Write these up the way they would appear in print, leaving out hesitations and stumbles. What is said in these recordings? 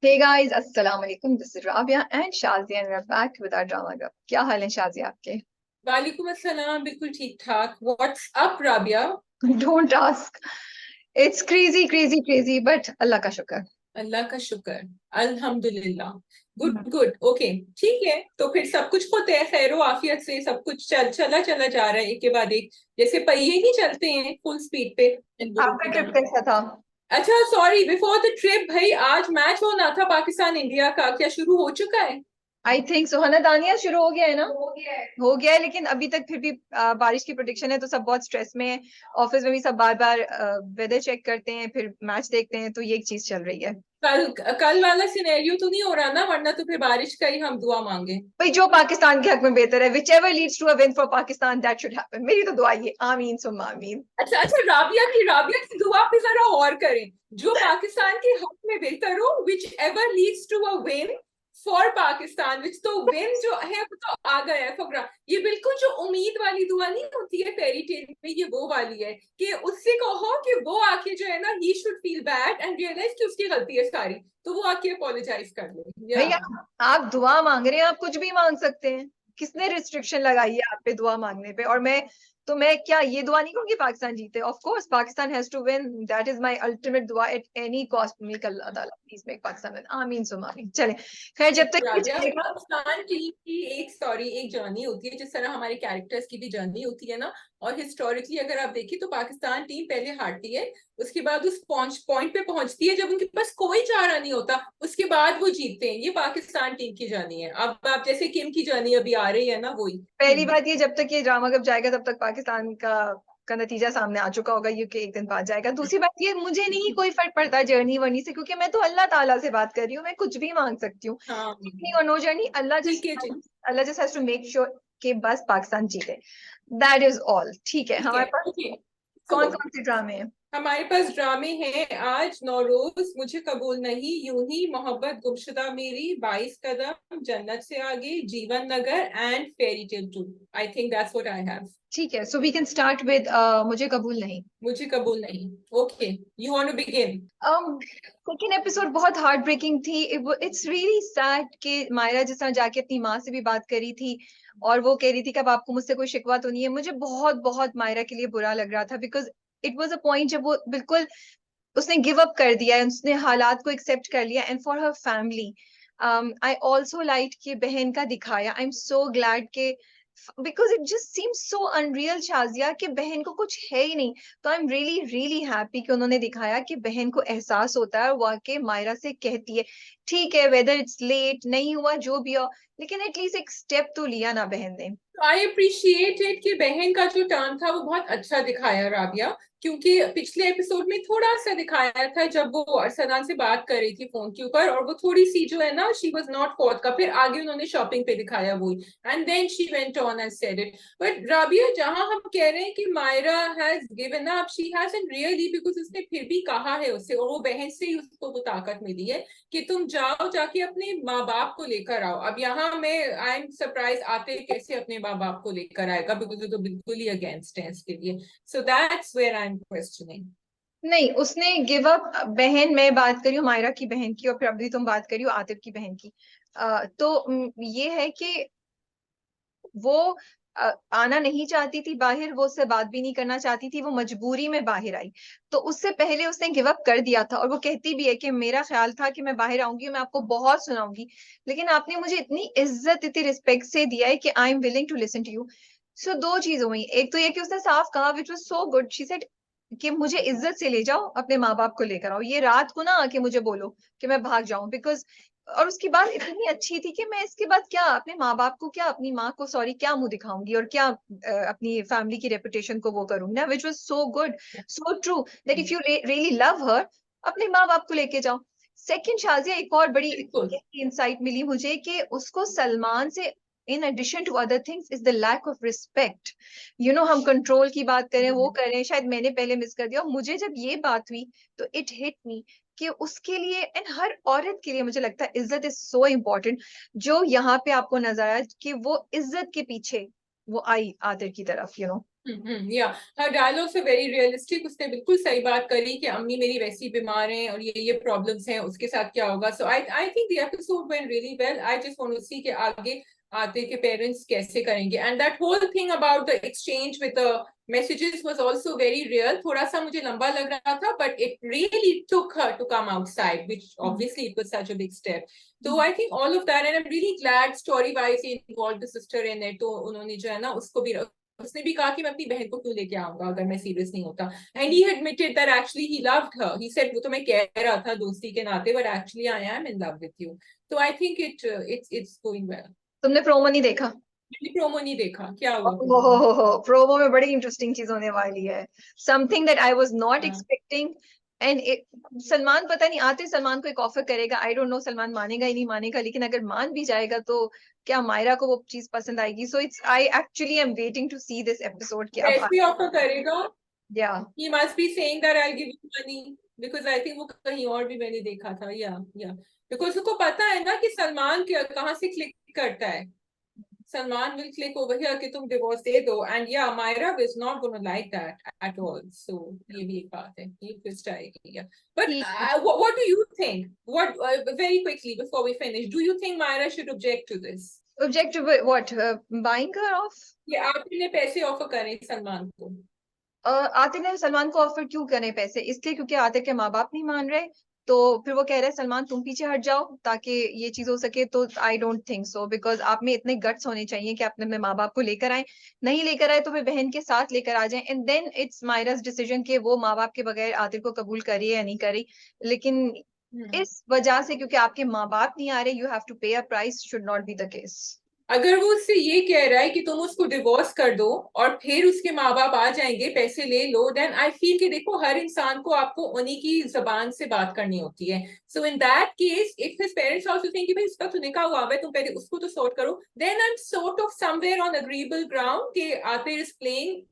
Hey guys, अस्सलाम वालेकुम. This is Rabia and Shazia and we're back with our drama club. क्या हाल है शाजिया आपके? वालेकुम अस्सलाम। बिल्कुल ठीक ठाक। What's up Rabia? Don't ask. It's crazy, crazy, crazy, but Allah का शुक्र. अल्लाह का शुक्र। अल्हम्दुलिल्लाह। हम्म. Good good, okay. ठीक है, तो फिर सब कुछ होते हैं खैरो आफियत से, सब कुछ चला चला जा रहा है एक के बाद एक, जैसे पहिए ही चलते हैं फुल स्पीड पे इन लोगों आपका की ट्रिप तरफ। कैसा था? अच्छा, सॉरी, बिफोर द ट्रिप भाई, आज मैच होना था पाकिस्तान इंडिया का, क्या शुरू हो चुका है? आई थिंक सुहाना दानिया शुरू हो गया है ना? हो गया है लेकिन अभी तक फिर भी बारिश की प्रोडिक्शन है तो सब बहुत स्ट्रेस में है. ऑफिस में भी सब बार बार वेदर चेक करते हैं फिर मैच देखते हैं तो ये एक चीज चल रही है. कल कल वाला सिनेरियो तो नहीं हो रहा ना, वरना तो फिर बारिश का ही हम दुआ मांगे। भाई जो पाकिस्तान के हक में बेहतर है, whichever leads to a win for Pakistan that should happen. मेरी तो दुआ ये आमीन सुम्मा आमीन. अच्छा अच्छा, राबिया की दुआ पे जरा और करें। जो पाकिस्तान के हक में बेहतर हो, whichever leads to a win for Pakistan, which तो विन जो है वो तो आ गया है फकरा। ये बिल्कुल जो उम्मीद वाली दुआ नहीं होती है फेरी टेल में, ये वो वाली है कि उससे कहो कि वो आके जो है ना, he should feel bad and realize कि उसकी गलती है सारी, तो वो आके अपोलोजाइज कर ले या। भैया आप दुआ मांग रहे हैं, आप कुछ भी मांग सकते हैं. किसने रिस्ट्रिक्शन लगाई है आप पे दुआ मांगने पे? और मैं क्या ये दुआ नहीं कहूंगी पाकिस्तान जीते. Of course Pakistan has to win, that is my ultimate दुआ at any cost. Make Allah Taala please make Pakistan win. आमीन सुम आमीन. चले खैर जब तक ये राबिया, चलेगा. पाकिस्तान टीम की एक स्टोरी, एक जर्नी होती है, जिस तरह हमारे कैरेक्टर्स की भी जर्नी होती है ना। और हिस्टोरिकली अगर आप देखिए तो पाकिस्तान टीम पहले हारती है, उसके बाद उस पॉइंट पे पहुंचती है जब उनके पास कोई चारा नहीं होता, उसके बाद वो जीतते हैं। ये पाकिस्तान टीम की जर्नी है। अब आप जैसे किम की जर्नी अभी आ रही है ना, वही। पहली बात ये, जब तक ये ड्रामा कब जाएगा तब तक पाकिस्तान का नतीजा सामने आ चुका होगा, यूके एक दिन बाद जाएगा. दूसरी बात ये, मुझे नहीं कोई फर्क पड़ता जर्नी वर्नी से, क्योंकि मैं तो अल्लाह ताला से बात कर रही हूँ. मैं कुछ भी मांग सकती हूँ. हाँ, जर्नी और नो जर्नी, ठीक है जी। Allah just has to make sure कि बस पाकिस्तान जीते. That is all. ठीक है, ठीक है, हमारे पास ओके। कौन सो कौन से ड्रामे हैं? हमारे पास ड्रामे हैं आज। नौरोज, मुझे कबूल नहीं, यूं ही, मोहब्बत गुमशुदा मेरी, 22 कदम, जन्नत Se Aage, Jeevan Nagar and fairy tale 2। I think that's what I have. ठीक है, so we can start with Mujhe Qabool Nahin. Mujhe Qabool Nahin. Okay, you want to begin? Second episode बहुत हार्ट ब्रेकिंग थी. इट्स रियली सैड कि मायरा जिस तरह जाके अपनी माँ से भी बात करी थी और वो कह रही थी कि अब आपको मुझसे कोई शिकवा तो नहीं है. मुझे बहुत बहुत मायरा के लिए बुरा लग रहा था, because it was a point जब वो बिल्कुल उसने गिव अप कर दिया है, उसने हालात को एक्सेप्ट कर लिया. And for her family I also like कि बहन का दिखाया. आई एम सो ग्लैड के, because it just seam so unreal Shazia कि बहन को कुछ है ही नहीं. तो I am really really happy कि उन्होंने दिखाया कि बहन को एहसास होता है और वाकई मायरा से कहती है. ठीक है, वेदर इट्स लेट नहीं हुआ जो भी हो, लेकिन एटलीस्ट एक स्टेप तो लिया ना बहन ने. आई अप्रिशिएट इट कि बहन का जो टर्न था वो बहुत अच्छा दिखाया राबिया। क्योंकि पिछले एपिसोड में थोड़ा सा दिखाया था जब वो अरसलान से बात कर रही थी फोन के ऊपर, और वो थोड़ी सी जो है ना, शी वाज नॉट फोर्थ का, फिर आगे उन्होंने शॉपिंग पे दिखाया वही, and then she went on and said it. But Rabia, जहां हम कह रहे हैं कि Myra has given up, she hasn't really, because उसने फिर भी कहा है उससे, और वो बहन से ही उसको वो ताकत मिली है कि तुम जाओ, जाके अपने माँ बाप को लेकर आओ। अब यहाँ मैं आई एम सरप्राइज, आते कैसे अपने माँ बाप को लेकर आएगा, बिकॉज वो तो बिल्कुल ही अगेंस्ट है इसके लिए। So that's where I am questioning. नहीं, उसने गिव अप. बहन, मैं बात करी हूँ मायरा की बहन की और फिर अभी तुम बात करी हो आतिफ की बहन की. ये है कि वो आना नहीं चाहती थी बाहर, वो उससे बात भी नहीं करना चाहती थी, वो मजबूरी में बाहर आई. तो उससे पहले उसने गिव अप कर दिया था और वो कहती भी है कि मेरा ख्याल था कि मैं बाहर आऊंगी, मैं आपको बहुत सुनाऊंगी, लेकिन आपने मुझे इतनी इज्जत इतनी रिस्पेक्ट से दिया है कि I am willing to listen to you. So दो चीज हुई. एक तो ये कि उसने साफ कहा, which was so good, she said कि मुझे इज्जत से ले जाओ, अपने माँ बाप को लेकर आओ, ये रात को ना आके मुझे बोलो कि मैं भाग जाऊं. बिकॉज और उसकी बात इतनी अच्छी थी कि मैं इसके बाद क्या अपने माँ बाप को, क्या अपनी माँ को सॉरी क्या मुंह दिखाऊंगी और क्या अपनी फैमिली की रेपुटेशन को वो करूंगी ना. Which was so good, so true, that if you really love हर, अपने माँ बाप को लेके जाओ. सेकंड शाजिया, एक और बड़ी बिल्कुल। इंसाइट मिली मुझे कि उसको सलमान से in addition to other things is the lack of respect. हम कंट्रोल की बात करें, वो करें, शायद मैंने पहले मिस कर दिया. और मुझे जब ये बात हुई तो इट हिट मी कि उसके लिए एंड हर औरत के लिए मुझे लगता है इज्जत इज सो इम्पोर्टेंट. जो यहाँ पे आपको नजर आया कि वो इज्जत के पीछे वो आई आदर की तरफ. या हर डायलॉग्स है वेरी रियलिस्टिक, उसने बिल्कुल सही बात करी कि अम्मी मेरी वैसी बीमार हैं और ये प्रॉब्लम्स हैं, उसके साथ क्या होगा। So I think the episode went really well. I just want to see कि आगे आते के पेरेंट्स कैसे करेंगे। And that whole thing about the exchange with the messages was also very real. थोड़ा सा मुझे लंबा लग रहा था, but it really took her to come outside, which obviously it was such a big step. So I think all of that, and I'm really glad story wise he involved the sister in it. तो उन्होंने जो है ना उसको भी, उसने भी कहा कि मैं अपनी बहन को क्यों लेके आऊंगा अगर मैं सीरियस नहीं होता। And he admitted that actually he loved her. He said वो तो मैं कह रहा था दोस्ती के नाते, but actually I am in love with you. तो I think it's going well. तुमने प्रोमो नहीं देखा? मैंने प्रोमो नहीं देखा, क्या हुआ प्रोमो में बड़ी इंटरेस्टिंग चीज होने वाली है, something that I was not हाँ। एक्सपेक्टिंग। एंड सलमान पता नहीं आते सलमान को एक ऑफर करेगा, आई डोंट नो सलमान मानेगा ही नहीं मानेगा, लेकिन अगर मान भी जाएगा तो क्या मायरा को वो चीज पसंद आएगी? So it's I actually am waiting to see this episode कि अब वैसे ऑफर करेगा। या He must be saying that I'll give you money because I think वो कहीं और भी मैंने देखा था। या because उसको पता है ना कि सलमान कहाँ से क्लिक करता है। Salman will click over here कि तुम divorce दे दो, and yeah, Myra is not gonna like that at all. So ये भी एक बात है, ये twist आएगी। Yeah. But ठीक है। what do you think? What very quickly before we finish, do you think Myra should object to this? Object to what? Buying her off? ये आपने पैसे ऑफर करें सलमान को? आतिफ ने सलमान को ऑफर क्यों करे पैसे? इसलिए क्योंकि आतिफ के माँ बाप नहीं मान रहे, तो फिर वो कह रहे हैं सलमान तुम पीछे हट जाओ ताकि ये चीज हो सके। तो आई डोंट थिंक सो, बिकॉज आप में इतने गट्स होने चाहिए कि अपने अपने माँ बाप को लेकर आए। नहीं लेकर आए तो फिर बहन के साथ लेकर आ जाए, एंड देन इट्स मायरा's डिसीजन कि वो माँ बाप के बगैर आतिफ को कबूल करी या नहीं करी। लेकिन इस वजह से क्योंकि आपके माँ बाप नहीं आ रहे, यू हैव टू पे a price, should not be the case. अगर वो उससे ये कह रहा है कि तुम उसको डिवोर्स कर दो और फिर उसके माँ बाप आ जाएंगे पैसे ले लो, देन आई फील कि देखो हर इंसान को आपको उन्हीं की जबान से बात करनी होती है। So in that case if his parents also think कि भाई इसका तो निकाह हुआ है, तुम पहले उसको तो सॉर्ट करो, then I am sort of somewhere on agreeable ground कि Aatir is playing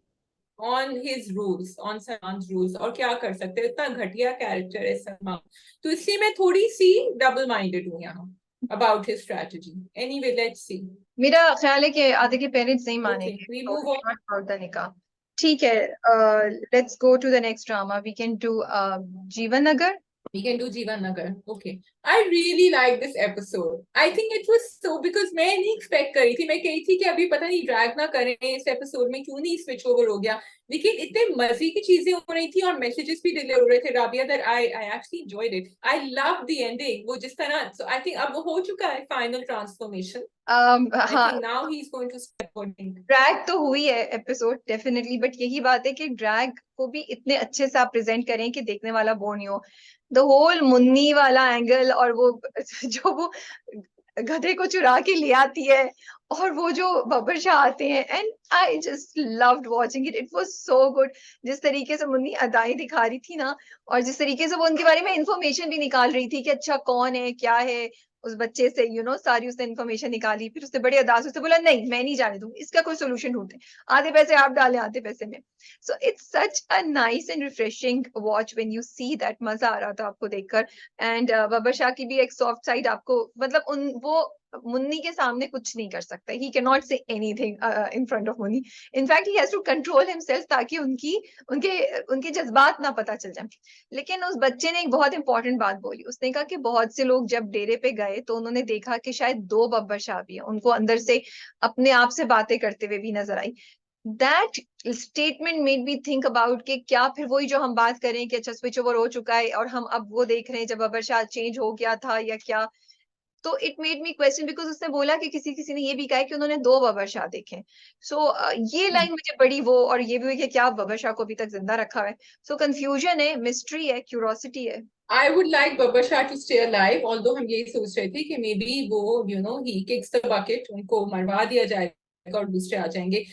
on his rules, on Salman rules. और क्या कर सकते हैं, इतना घटिया कैरेक्टर है सलमान। तो इसलिए मैं थोड़ी सी डबल माइंडेड हूँ यहाँ about his strategy. Anyway let's see. मेरा ख्याल है कि आधे के पेरेंट्स नहीं Okay, मानेंगे, we तो move on. Not about the nikah. ठीक है, let's go to the next drama. We can do Jeevan Nagar. We can do Jeevan Nagar. Okay. I really like this episode. I think it was so because मैं नहीं expect करी थी, मैं कही थी कि अभी पता नहीं ड्रैग ना करें इस एपिसोड में, क्यों नहीं स्विच ओवर हो गया। लेकिन इतने मजे की चीजें हो रही थी और मैसेजेस भी डिलीवर हो रहे थे Rabia, that I actually enjoyed it. I love the ending, वो जिस तरह। सो आई थिंक अब वो हो चुका है फाइनल ट्रांसफॉर्मेशन। आई हाँ, think now he is going to step. Drag तो हुई है एपिसोड डेफिनेटली, बट यही बात है कि ड्रैग को भी इतने अच्छे से आप प्रेजेंट करें कि देखने वाला बोर नहीं हो। द होल मुन्नी वाला एंगल, और वो जो वो गधे को चुरा के ले आती है, और वो जो बब्बर शाह आते हैं, and I just loved watching it. It was so good. जिस तरीके से मुन्नी अदाएं दिखा रही थी ना, और जिस तरीके से वो उनके बारे में इंफॉर्मेशन भी निकाल रही थी कि अच्छा कौन है क्या है उस बच्चे से, सारी उसने इन्फॉर्मेशन निकाली। फिर उसने बड़े अदास से बोला नहीं मैं नहीं जाने दूंगी, इसका कोई सोल्यूशन ढूंढते, आधे पैसे आप डालें आधे पैसे में। So it's such a nice and refreshing watch when you see that. मजा आ रहा था आपको देखकर। एंड बब्बर शाह की भी एक सॉफ्ट साइड आपको, मतलब उन वो मुन्नी के सामने कुछ नहीं कर सकता। He can not say anything in front of Munni. In fact he has to control himself ताकि उनके उनके जज्बात ना पता चल जाए। लेकिन उस बच्चे ने एक बहुत इंपॉर्टेंट बात बोली। उसने कहा कि बहुत से लोग जब डेरे पे गए तो उन्होंने देखा कि शायद दो बब्बर शाह भी हैं, उनको अंदर से अपने आप से बातें करते हुए भी नजर आई। That statement made me think about कि क्या फिर वही जो हम बात करें कि अच्छा स्विच ओवर हो चुका है और हम अब वो देख रहे हैं जब बब्बर शाह चेंज हो गया था या क्या। तो it made me question, because उसने बोला कि किसी किसी ने ये भी कहा है कि उन्होंने दो बब्बर शाह देखे। सो ये लाइन मुझे बड़ी वो, और ये भी हुई कि क्या बब्बर शाह को अभी तक जिंदा रखा है। सो कंफ्यूजन है, मिस्ट्री है, क्यूरोसिटी है। I would like Babbar Shah to stay alive, although हम यही सोच रहे थे कि maybe वो he kicks the bucket, उनको मरवा दिया जाएगा और दूसरे आ जाएंगे।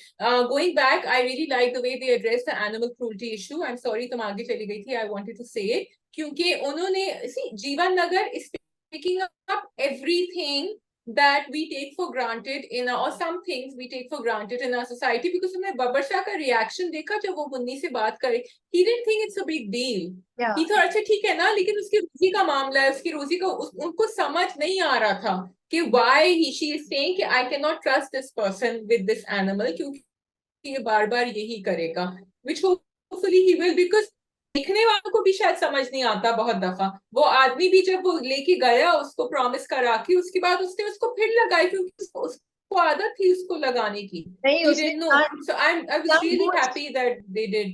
Going back, I really like the way they address the animal cruelty issue. I'm sorry तुम आगे चली गई थी, I wanted to say it क्योंकि उन्होंने जीवन नगर is picking up everything that we take for granted in or some things we take for granted in our society, because तुमने बब्बर शाह का रिएक्शन देखा जब वो मुन्नी से बात करे। He didn't think it's a big deal. He thought अच्छा ठीक है ना, लेकिन उसकी रोजी का मामला है, उसकी रोजी का उनको समझ नहीं आ रहा था कि why she is saying कि I cannot trust this person with this animal, क्योंकि ये बार बार यही करेगा, विच होपफुली ही विल, बिकॉज देखने वालों को भी शायद समझ नहीं आता बहुत दफा। वो आदमी भी जब वो लेके गया उसको प्रॉमिस करा के, उसके बाद उसने उसको फिर लगाई, क्योंकि उसको आदत थी उसको लगाने की। नहीं, He उसने didn't know. So I was really जानबूझ happy that they did.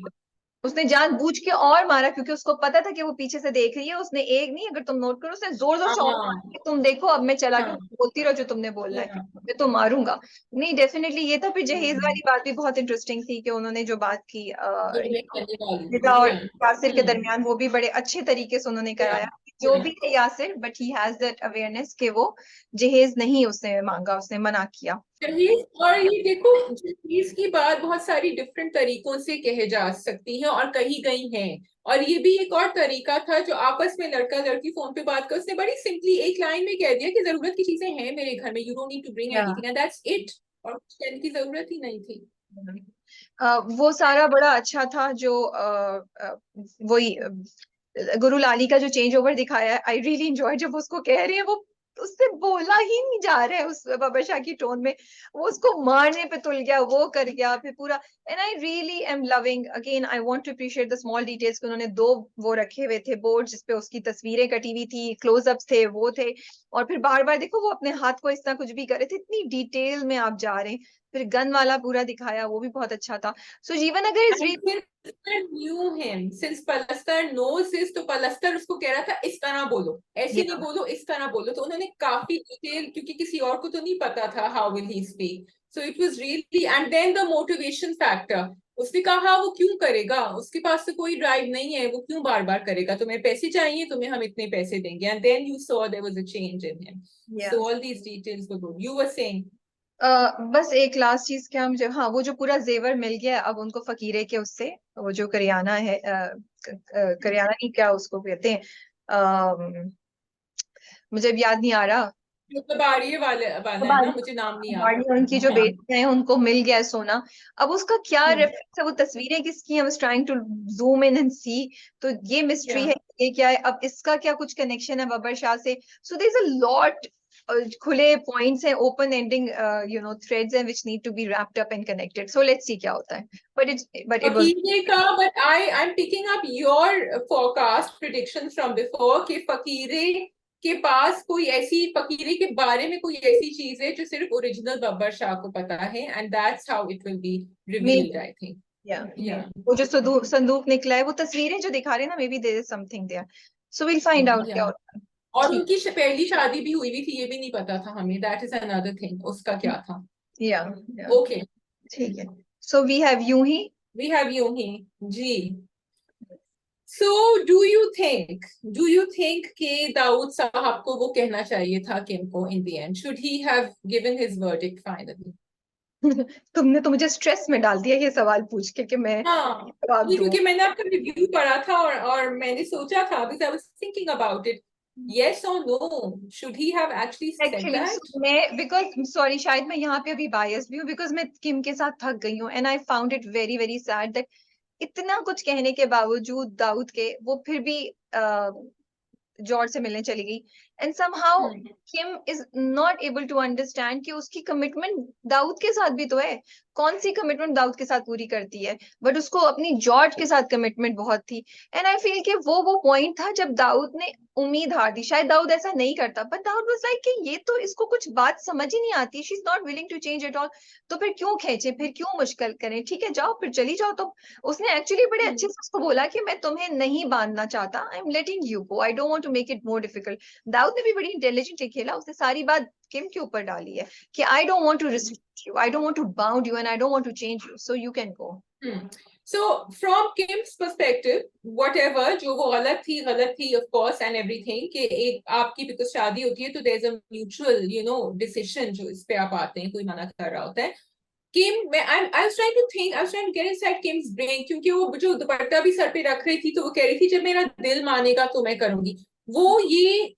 उसने जानबूझ के और मारा, क्योंकि उसको पता था कि वो पीछे से देख रही है। उसने एक नहीं, अगर तुम नोट करो, उसने जोर जोर से और मारा हाँ कि तुम देखो, अब मैं चला के हाँ बोलती रहो जो तुमने बोलना है, yeah. मैं तो मारूंगा। नहीं, डेफिनेटली ये था। फिर जहेज हम्म, वाली बात भी बहुत इंटरेस्टिंग थी कि उन्होंने जो बात की जो मैं कहने वाली निदा थी, और yeah. यासिर के दरमियान, वो भी बड़े अच्छे तरीके से उन्होंने Yeah, कराया। जो yeah. भी है Yasir, but he has that awareness कि वो जहेज नहीं उसने मांगा, उसने मना किया। जहेज, और ये देखो जहेज की बात बहुत सारी डिफरेंट तरीकों से कहे जा सकती है और कही गई है। और ये भी एक और तरीका था जो आपस में लड़का लड़की फोन पे बात कर, उसने बड़ी सिंपली एक लाइन में कह दिया कि जरूरत की चीजें हैं मेरे घर में, you don't need to bring या एनीथिंग, एंड दैट्स इट। और कुछ कहने की जरूरत ही नहीं थी। वो सारा बड़ा अच्छा था। जो वही गुरु लाली का जो चेंज ओवर दिखाया है, आई रियली एंजॉय। जब उसको कह रहे हैं, वो उससे बोला ही नहीं जा रहा है उस बाबा शाह की टोन में, वो उसको मारने पे तुल गया, वो कर गया फिर पूरा। And I really am loving again, I want to appreciate the small details. उन्होंने दो वो रखे हुए थे बोर्ड जिसपे उसकी तस्वीरें कटी हुई थी, क्लोजअप्स थे, वो थे। और फिर बार बार देखो वो अपने हाथ को इस तरह कुछ भी कर रहे थे, इतनी डिटेल में आप जा रहे हैं। फिर गन वाला पूरा दिखाया, वो भी बहुत अच्छा था। सो जीवन अगर इस And since Palester knew him, since Palester knows this, तो Palester उसको कह रहा था इस तरह बोलो, ऐसे नहीं बोलो, इस तरह बोलो। तो उन्होंने काफी डिटेल, क्योंकि किसी और को तो नहीं पता था how will he speak. So it was really, and then the motivation factor. उसने कहा वो क्यों करेगा, उसके पास तो कोई ड्राइव नहीं है, वो क्यों बार बार करेगा, तुम्हें पैसे चाहिए, तुम्हें हम इतने पैसे देंगे। And then you saw there was a change in him. So all these details were good. You were saying. बस एक लास्ट चीज क्या मुझे, हाँ, वो जो पूरा जेवर मिल गया अब उनको फकीरे के उससे, वो जो करियाना है, करियाना नहीं, क्या उसको कहते हैं, मुझे अब याद नहीं आ रहा। जो कबाड़िए वाले वाला है ना, कबाड़ी, मुझे नाम नहीं याद। कबाड़ी, उनकी जो हाँ बेटियां हैं उनको मिल गया है सोना। अब उसका क्या हम्म रेफरेंस है, वो तस्वीरें किसकी हैं, trying to zoom in and see. तो ये मिस्ट्री yeah. है, ये क्या है, अब इसका क्या कुछ कनेक्शन है बबर शाह से। So there is a lot खुले पॉइंट्स हैं, ओपन एंडिंग थ्रेड्स हैं which need to be wrapped up and connected. So let's see क्या होता है। बट इट वाज फकीरे का, but I'm picking up your forecast predictions from before कि फकीरे के पास कोई ऐसी, फकीरे के बारे में कोई ऐसी चीज है जो सिर्फ ओरिजिनल बब्बर शाह को पता है, and that's how it will be revealed, I think. या या वो जो संदूक निकला है, वो तस्वीरें जो दिखा रहे हैं ना, maybe there is something there. So will find out क्या या होता है। और ठीक। उनकी पहली शादी भी हुई थी, ये भी नहीं पता था हमें, दैट इज अनदर थिंग, उसका क्या था। या ओके, ठीक है। सो वी हैव यूं ही। वी हैव यू ही। जी। So do you think कि दाऊद साहब को वो कहना चाहिए था किम को in the end? Should he have given his verdict finally? तुमने तो मुझे स्ट्रेस में डाल दिया ये सवाल पूछ के कि मैं हाँ, जवाब नहीं, दूं। क्योंकि मैंने आपका रिव्यू पढ़ा था और मैंने सोचा था, because I was thinking about it. Yes or no? Should he have actually said actually that? मैं, बिकॉज सॉरी, शायद मैं यहाँ पे अभी बायस भी हूँ, बिकॉज मैं किम के साथ थक गई हूँ। And I found it very very sad that इतना कुछ कहने के बावजूद दाऊद के, वो फिर भी जॉर्ज से मिलने चली गई। And somehow Hmm. Kim is not able to understand कि उसकी कमिटमेंट दाऊद के साथ भी तो है। कौन सी कमिटमेंट दाऊद के साथ पूरी करती है, बट उसको अपनी जॉर्ज के साथ कमिटमेंट बहुत थी। एंड आई फील कि वो पॉइंट था जब दाऊद ने उम्मीद हार दी। शायद दाऊद ऐसा नहीं करता, बट दाऊद वाज लाइक कि ये तो इसको कुछ बात समझ ही नहीं आती, she is not willing to change at all. तो फिर क्यों खेचे, फिर क्यों मुश्किल करें, ठीक है जाओ, फिर चली जाओ। तो उसने एक्चुअली बड़े अच्छे Hmm. से उसको बोला कि मैं तुम्हें नहीं बांधना चाहता, I am letting you go, I don't want to make it more difficult. Dawood ने भी बड़ी इंटेलिजेंटली खेला, उसने सारी बात किम के ऊपर डाली है कि I don't want to restrict you, I don't want to bound you, and I don't want to change you, so you can go. Hmm. So from Kim's perspective, whatever जो वो गलत थी of course and everything, कि एक आपकी because शादी होती है तो there's a mutual decision जो इस पे आप आते हैं, कोई मना कर रहा होता है। किम, I was trying to think, I was trying to get inside Kim's brain, क्योंकि वो जो दुपट्टा भी सर पे रख रही थी तो वो कह रही थी जब मेरा दिल मानेगा तो मैं करूंगी। वो ये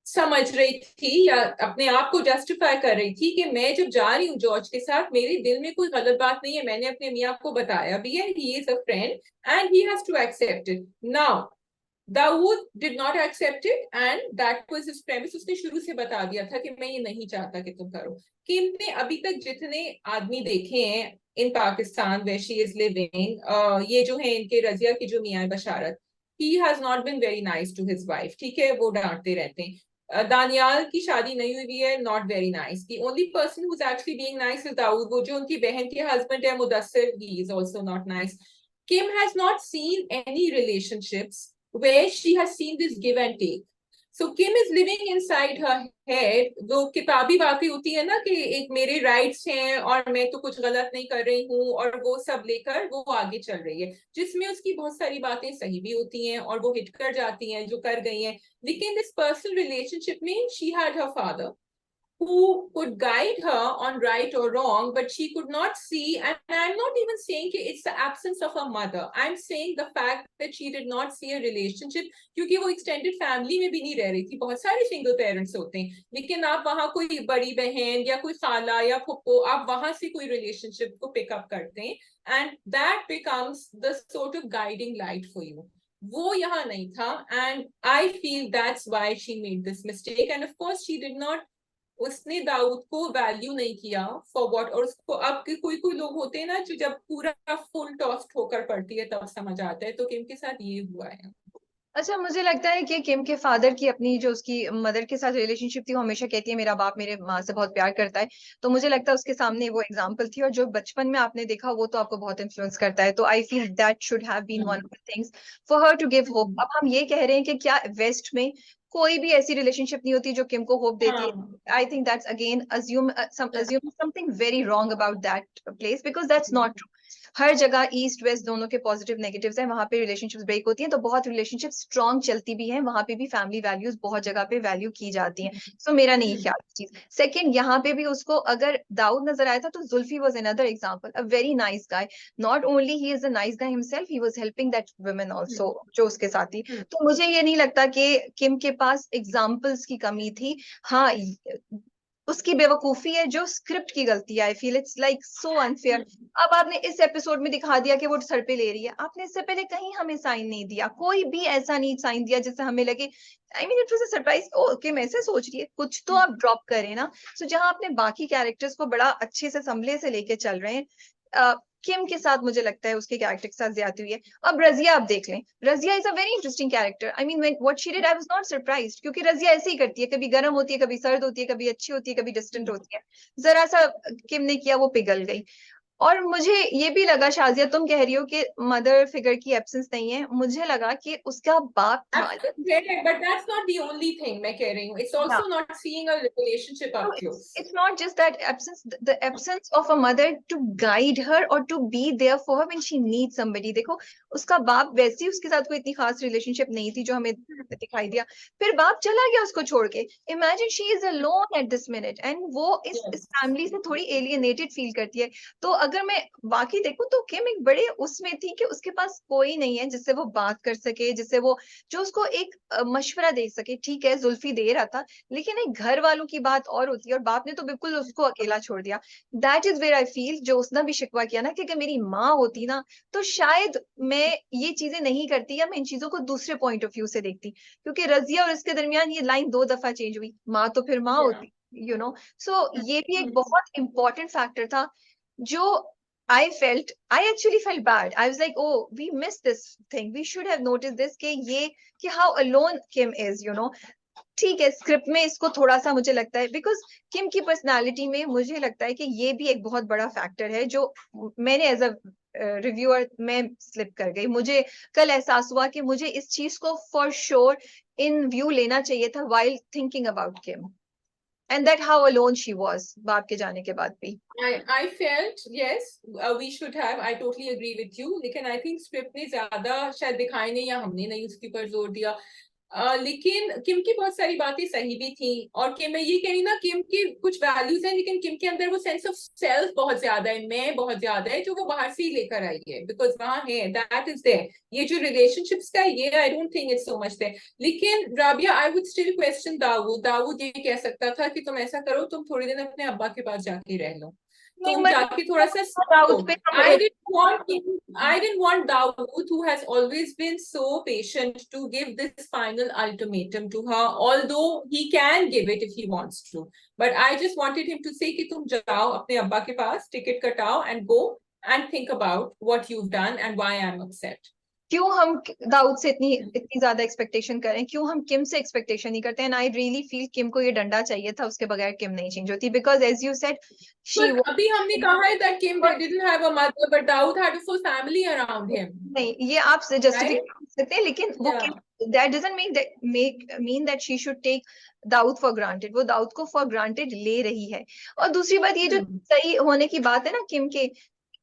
समझ रही थी या अपने आप को जस्टिफाई कर रही थी कि मैं जब जा रही हूँ जॉर्ज के साथ, मेरे दिल में कोई गलत बात नहीं है, मैंने अपने मियाँ को बताया भी है, he is a friend and he has to accept it. Now Dawood did not accept it and that was his premise. उसने शुरू से बता दिया था कि मैं ये नहीं चाहता कि तुम करो। किम ने अभी तक जितने आदमी देखे हैं in Pakistan way she is living, ये जो है इनके रजिया की जो मियां बशारत, he has not been very nice to his wife, ठीक है, वो डांटते रहते हैं। दानियाल की शादी नहीं हुई है, not very nice. The only person who is actually being nice is Dawood. वो जो उनकी बहन के हस्बैंड है Mudassir, he is also not nice. Kim has not seen any relationships where she has seen this give and take. So Kim is living inside her head. वो किताबी बातें होती है ना कि एक मेरे राइट्स हैं और मैं तो कुछ गलत नहीं कर रही हूँ, और वो सब लेकर वो आगे चल रही है, जिसमें उसकी बहुत सारी बातें सही भी होती हैं और वो हिट कर जाती हैं जो कर गई हैं। लेकिन दिस पर्सनल रिलेशनशिप में she had her father who could guide her on right or wrong, but she could not see. And I'm not even saying it's the absence of a mother. I'm saying the fact that she did not see a relationship, क्योंकि वो extended family में भी नहीं रह रही थी। बहुत सारे single parents होते हैं, लेकिन आप वहां कोई बड़ी बहन या कोई खाला या फुप्पो, आप वहां से कोई relationship को pick up करते हैं, and that becomes the sort of guiding light for you. वो यहाँ नहीं था, and I feel that's why she made this mistake. And of course she did not, उसने दाऊद को वैल्यू नहीं किया फॉर व्हाट। और उसको अब के कोई कोई लोग होते हैं ना जो जब पूरा फुल टॉस ठोकर पड़ती है तब समझ आता है, तो किम के साथ ये हुआ है। अच्छा, मुझे लगता है कि किम के फादर की अपनी जो उसकी मदर के साथ रिलेशनशिप थी, वो हमेशा कहती है मेरा बाप मेरे माँ से बहुत प्यार करता है। तो मुझे लगता है उसके सामने वो एग्जाम्पल थी, और जो बचपन में आपने देखा वो तो आपको बहुत इन्फ्लुएंस करता है। तो I feel that should have been one of the things for her to give hope. अब हम ये कह रहे हैं कि क्या वेस्ट में कोई भी ऐसी रिलेशनशिप नहीं होती जो किम को होप देती है? I think that's again assume something very wrong about that place, because that's not true. हर जगह ईस्ट वेस्ट दोनों के पॉजिटिव नेगेटिव्स हैं, वहां पे रिलेशनशिप्स ब्रेक होती हैं तो बहुत रिलेशनशिप स्ट्रॉन्ग चलती भी हैं, वहां पे भी फैमिली वैल्यूज बहुत जगह पे वैल्यू की जाती हैं। सो मेरा नहीं ख्याल इस चीज। सेकंड, यहाँ पे भी उसको अगर दाऊद नजर आया था तो Zulfi was another example, a very nice guy. Not only he is a nice guy himself, he was helping that women also जो उसके साथ थी। तो मुझे ये नहीं लगता कि किम के पास एग्जाम्पल्स की कमी थी। हाँ, उसकी बेवकूफी है जो स्क्रिप्ट की गलती है। I feel it's like so unfair. अब आपने इस एपिसोड में दिखा दिया कि वो सर पे ले रही है, आपने इससे पहले कहीं हमें साइन नहीं दिया, कोई भी ऐसा नहीं साइन दिया जिससे हमें लगे, I mean it was a surprise, okay मैं ऐसे सोच रही है, कुछ तो आप ड्रॉप करें ना। सो जहां आपने बाकी कैरेक्टर्स को बड़ा अच्छे से संभले से लेके चल रहे हैं, किम के साथ मुझे लगता है उसके कैरेक्टर के साथ ज्यादा हुई है। अब रजिया आप देख लें, Razia is a very interesting character. I mean what she did I was not surprised, क्योंकि रजिया ऐसे ही करती है, कभी गर्म होती है, कभी सर्द होती है, कभी अच्छी होती है, कभी डिस्टेंट होती है। जरा सा किम ने किया, वो पिघल गई। और मुझे ये भी लगा, शाजिया तुम कह रही हो कि मदर फिगर की एब्सेंस नहीं है, मुझे लगा कि उसका बाप था। But that's not the only thing मैं कह रही हूँ, it's also not seeing a relationship No, up close. it's not just that absence, the absence of a mother to guide her or to be there for her when she needs somebody. देखो, उसका बाप वैसे ही उसके साथ कोई इतनी खास relationship नहीं थी जो हमें दिखाई दिया, फिर बाप चला गया उसको छोड़ के। Imagine she is alone at this minute, and वो इस फैमिली से थोड़ी एलियनेटेड फील करती है। तो अगर मैं बाकी देखूं तो किम एक बड़े उसमें थी कि उसके पास कोई नहीं है जिससे वो बात कर सके, जिससे वो जो उसको एक मशवरा दे सके। ठीक है, जुल्फी दे रहा था, लेकिन एक घर वालों की बात और होती है, और बाप ने तो बिल्कुल उसको अकेला छोड़ दिया। That is where I feel, जो उसने भी शिकवा किया ना कि अगर मेरी माँ होती ना तो शायद मैं ये चीजें नहीं करती, या मैं इन चीजों को दूसरे पॉइंट ऑफ व्यू से देखती। क्योंकि रजिया और इसके दरमियान ये लाइन 2 दफा चेंज हुई, माँ तो फिर माँ होती, यू नो। सो ये भी एक बहुत इंपॉर्टेंट फैक्टर था जो I actually felt bad. I was like, oh, we missed this thing. We should have noticed this कि how alone Kim is, you know. ठीक है, स्क्रिप्ट में इसको थोड़ा सा मुझे लगता है, बिकॉज किम की पर्सनालिटी में मुझे लगता है कि ये भी एक बहुत बड़ा फैक्टर है जो मैंने एज अ रिव्यूअर मैं स्लिप कर गई। मुझे कल एहसास हुआ कि मुझे इस चीज को फॉर श्योर इन व्यू लेना चाहिए था while thinking about Kim, and that how alone she was बाप के जाने के बाद भी। I felt yes, we should have. I totally agree with you. लेकिन I think script ने ज्यादा शायद दिखाई नहीं, या हमने नहीं उसके ऊपर जोर दिया। लेकिन किम की बहुत सारी बातें सही भी थी, और किम, मैं ये कह रही ना, किम की कुछ वैल्यूज हैं, लेकिन किम के अंदर वो सेंस ऑफ सेल्फ बहुत ज्यादा है, मैं बहुत ज्यादा है, जो वो बाहर से ही लेकर आई है, बिकॉज वहां है, दैट इज देयर। ये जो रिलेशनशिप्स का, ये I don't think it's so much there. लेकिन Rabia, I would still question Dawood. Dawood ये कह सकता था कि तुम ऐसा करो, तुम थोड़े दिन अपने अब्बा के पास जाके रह लो। तुम जाके थोड़ा सा दाऊद पे हम I didn't want Dawood, who has always been so patient, to give this final ultimatum to her, although he can give it if he wants to. But I just wanted him to say कि तुम जाओ अपने अब्बा के पास, ticket Katao and go and think about what you've done and why I'm upset. क्यों हम दाऊद से इतनी इतनी ज्यादा एक्सपेक्टेशन करें, क्यों हम किम से एक्सपेक्टेशन नहीं करते? एंड आई रियली फील किम को ये डंडा चाहिए था, उसके बगैर किम नहीं चेंज होती, because as you said she But अभी हमने कहा है that Kim didn't have a mother, but Dawood had a full family around him. नहीं, ये आप जस्टिफाई Right? कर सकते हैं, लेकिन वो Yeah. Kim, that doesn't mean that she should take Dawood for granted. वो दाऊद को फॉर ग्रांटेड ले रही है। और दूसरी बात, ये जो सही होने की बात है ना किम के,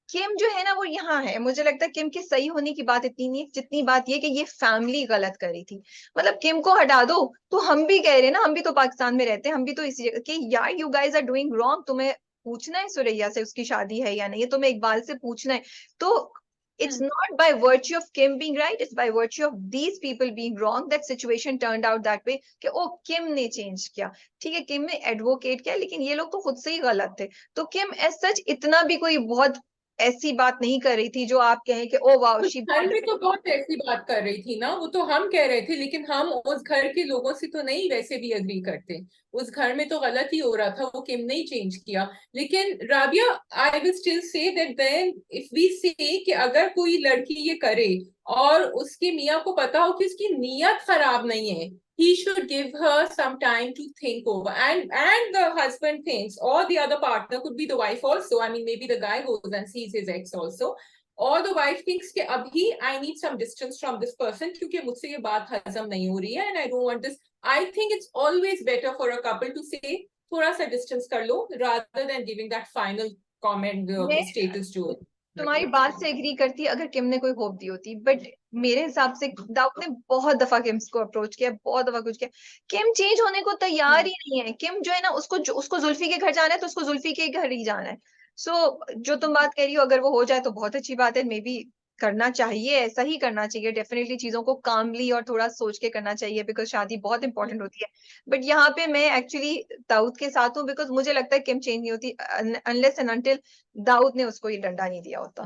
किम जो है ना वो यहाँ है। मुझे लगता है किम के सही होने की बात इतनी नहीं है जितनी बात ये कि ये फैमिली गलत करी थी। मतलब किम को हटा दो तो हम भी कह रहे हैं ना, हम भी तो पाकिस्तान में रहते हैं, हम भी तो इसी जगह कि यार you guys are doing wrong. तुम्हें पूछना है सुरैया से उसकी शादी है या नहीं, तुम्हें इकबाल से पूछना है। तो it's not by virtue of Kim being right, it's by virtue of these people being wrong that situation turned out that way कि ओ किम ने चेंज किया। ठीक है, किम ने एडवोकेट किया, लेकिन ये लोग तो खुद से ही गलत थे। तो किम एज सच इतना भी कोई बहुत ऐसी बात नहीं कर रही थी जो आप कहें कि ओ वाओ शी। घर में तो बहुत ऐसी बात कर रही थी ना, वो तो हम कह रहे थे, लेकिन हम उस घर के लोगों से तो नहीं वैसे भी अग्री करते। उस घर में तो गलत ही हो रहा था, वो किम ने ही चेंज किया। लेकिन Rabia, I will still say that then if we say कि अगर कोई लड़की ये करे और उसके मियाँ को पता हो कि उसकी नीयत खराब नहीं है, he should give her some time to think over, and the husband thinks, or the other partner, could be the wife also, I mean maybe the guy goes and sees his ex also, or the wife thinks कि अभी I need some distance from this person क्योंकि मुझसे ये बात हजम नहीं हो रही है and I don't want this. I think it's always better for a couple to say थोड़ा सा distance कर लो rather than giving that final comment status जो तुम्हारी बात से एग्री करती अगर किम ने कोई होप दी होती, बट मेरे हिसाब से दाऊद ने बहुत दफा किम को अप्रोच किया, बहुत दफा कुछ किया। किम चेंज होने को तैयार ही नहीं है। किम जो है ना, उसको जुल्फी के घर जाना है तो उसको जुल्फी के घर ही जाना है। जो तुम बात कह रही हो, अगर वो हो जाए तो बहुत अच्छी बात है। मे बी करना चाहिए, ऐसा ही करना चाहिए डेफिनेटली। चीजों को कामली और थोड़ा सोच के करना चाहिए, बिकॉज शादी बहुत इंपॉर्टेंट होती है। बट यहाँ पे मैं एक्चुअली दाऊद के साथ हूँ, बिकॉज मुझे लगता है किम चेंज नहीं होती अनलेस एंड अनटिल दाऊद ने उसको ये डंडा नहीं दिया होता।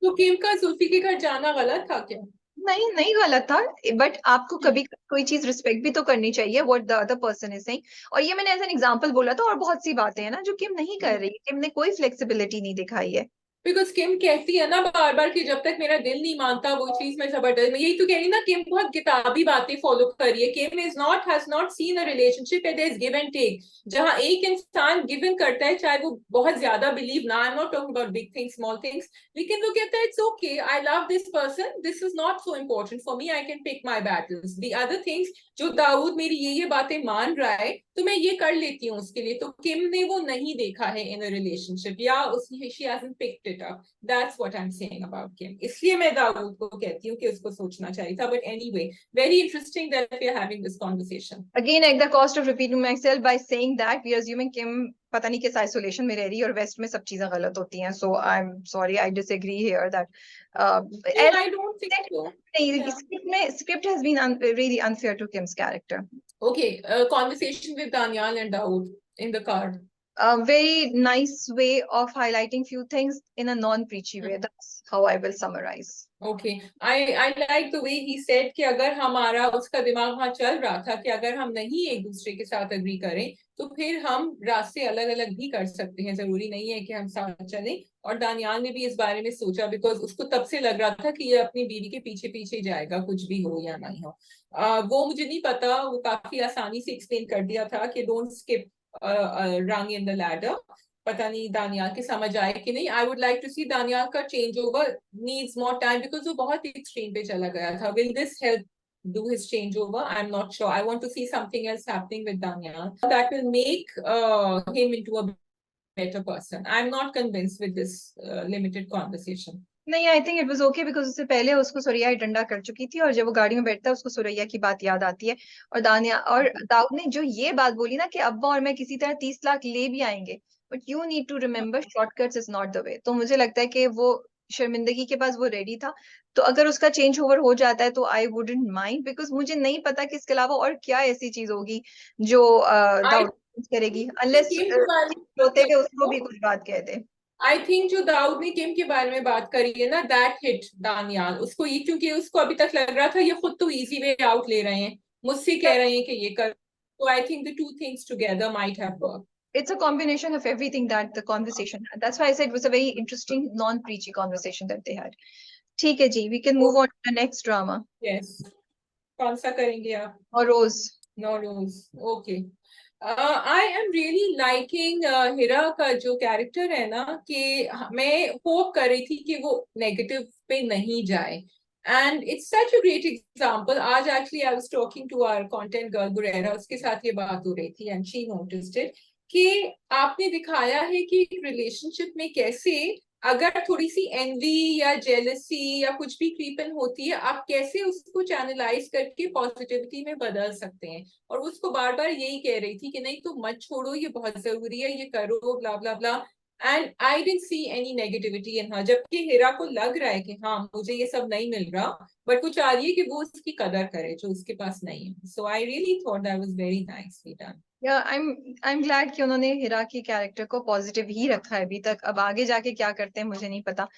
तो किम का जुल्फी के घर जाना गलत था क्या? नहीं, नहीं गलत था, बट आपको कभी कोई चीज रिस्पेक्ट भी तो करनी चाहिए what the other person is saying. और ये मैंने एज एन एग्जांपल बोला था, और बहुत सी बातें हैं ना जो किम नहीं कर रही। किम ने कोई फ्लेक्सिबिलिटी नहीं दिखाई है। बिकॉज किम कहती है ना बार बार कि जब तक मेरा दिल नहीं मानता वो चीज मैं जबरदस्त, मैं यही तो कह रही ना, किम बहुत किताबी बातें फॉलो कर रही है। Kim has not seen a relationship at is give and take, जहां एक इंसान गिव इन करता है, चाहे वो बहुत ज्यादा बिलीव ना, I am not talking about big things small things, लेकिन वो कहता है it's okay, I love this person, this is not so important for me, I can pick my battles, the other things जो दाऊद मेरी ये बातें मान रहा है तो मैं ये कर लेती हूँ उसके लिए। तो किम ने वो नहीं देखा है इन अ रिलेशनशिप, या उसकी she hasn't picked it up. That's what I'm saying about Kim. इसलिए मैं दाऊद को कहती हूँ कि उसको सोचना चाहिए था। But anyway, very interesting that we are having this conversation. Again, at the cost of repeating myself by saying that we are assuming Kim पता नहीं किस आइसोलेशन में रह रही है और वेस्ट में सब चीजें गलत होती हैं। So I'm sorry, I disagree here that. No, I don't think so. नहीं, script has been really unfair to Kim's character. Okay, conversation with Daniel and Dawood in the car. A very nice way of highlighting few things in a non-preachy way. That's how I will summarize. Okay, I like the way he said कि अगर हमारा उसका दिमाग वहाँ चल रहा था कि अगर हम नहीं एक दूसरे के साथ अग्री करें तो फिर हम रास्ते अलग अलग भी कर सकते हैं, जरूरी नहीं है कि हम साथ चलें। और दानियाल ने भी इस बारे में सोचा, बिकॉज उसको तब से लग रहा था कि ये अपनी बीवी के पीछे पीछे जाएगा कुछ भी हो या नहीं हो। वो मुझे नहीं पता, वो काफी आसानी से एक्सप्लेन कर दिया था कि don't skip rung in the ladder। पता नहीं दानियाल के समझ आए कि नहीं। आई वुड लाइक टू सी दानियाल का change over needs more time, because वो बहुत ही एक्सट्रीम पे चला गया था। Will this help do his changeover? I'm not sure. I want to see something else happening with Daniel that will make him into a better person. I'm not convinced with this limited conversation. नहीं, I think it was okay, because उससे पहले उसको सुरैया ही डंडा कर चुकी थी, और जब वो गाड़ी में बैठता है उसको सुरैया की बात याद आती है। और दानिया और दाऊद ने जो ये बात बोली ना कि अब्बा और मैं किसी तरह 30 लाख ले भी आएंगे, but you need to remember shortcuts is not the way. तो मुझे लगता है कि वो शर्मिंदगी के पास वो रेडी था। तो अगर उसका चेंज ओवर हो जाता है तो आई वुडंट माइंड, बिकॉज मुझे नहीं पता कि इसके अलावा और क्या ऐसी चीज होगी जो दाऊद करेगी, अनलेस होते हुए उसको भी कुछ बात कह दे। आई थिंक जो दाऊद ने किम के बारे में बात करी है ना, दैट हिट दानियाल उसको, ये क्योंकि उसको अभी तक लग रहा था ये खुद तो इजी वे आउट ले रहे हैं, मुझसे कह रहे हैं कि ये कर, तो I think the two things together might have work. It's a combination of everything that the conversation had. That's why I said it was a very interesting, non-preachy conversation that they had. ठीक है जी, we can move on to the next drama. Yes, कौन सा करेंगे आप? और रोज. No rules. Okay. I am really liking हिरा का जो character है ना, कि मैं होप कर रही थी कि वो नेगेटिव पे नहीं जाए. And it's such a great example. आज actually I was talking to our content girl गुरेरा, उसके साथ ये बात हो रही थी एंड शी नोटिस्ड इट कि आपने दिखाया है कि रिलेशनशिप में कैसे अगर थोड़ी सी एनवी या जेलसी या कुछ भी क्रीपन होती है, आप कैसे उसको चैनलाइज करके पॉजिटिविटी में बदल सकते हैं. और उसको बार बार यही कह रही थी कि नहीं तो मत छोड़ो, ये बहुत जरूरी है, ये करो, blah blah blah. And I didn't see any negativity in her, जबकि हीरा को लग रहा है कि हाँ मुझे ये सब नहीं मिल रहा, बट वो चाह रही है कि वो उसकी कदर करे जो उसके पास नहीं है. So I really thought that was very nicely done. Yeah I am glad कि उन्होंने हिरा की कैरेक्टर को पॉजिटिव ही रखा है अभी तक. अब आगे जाके क्या करते हैं मुझे नहीं पता.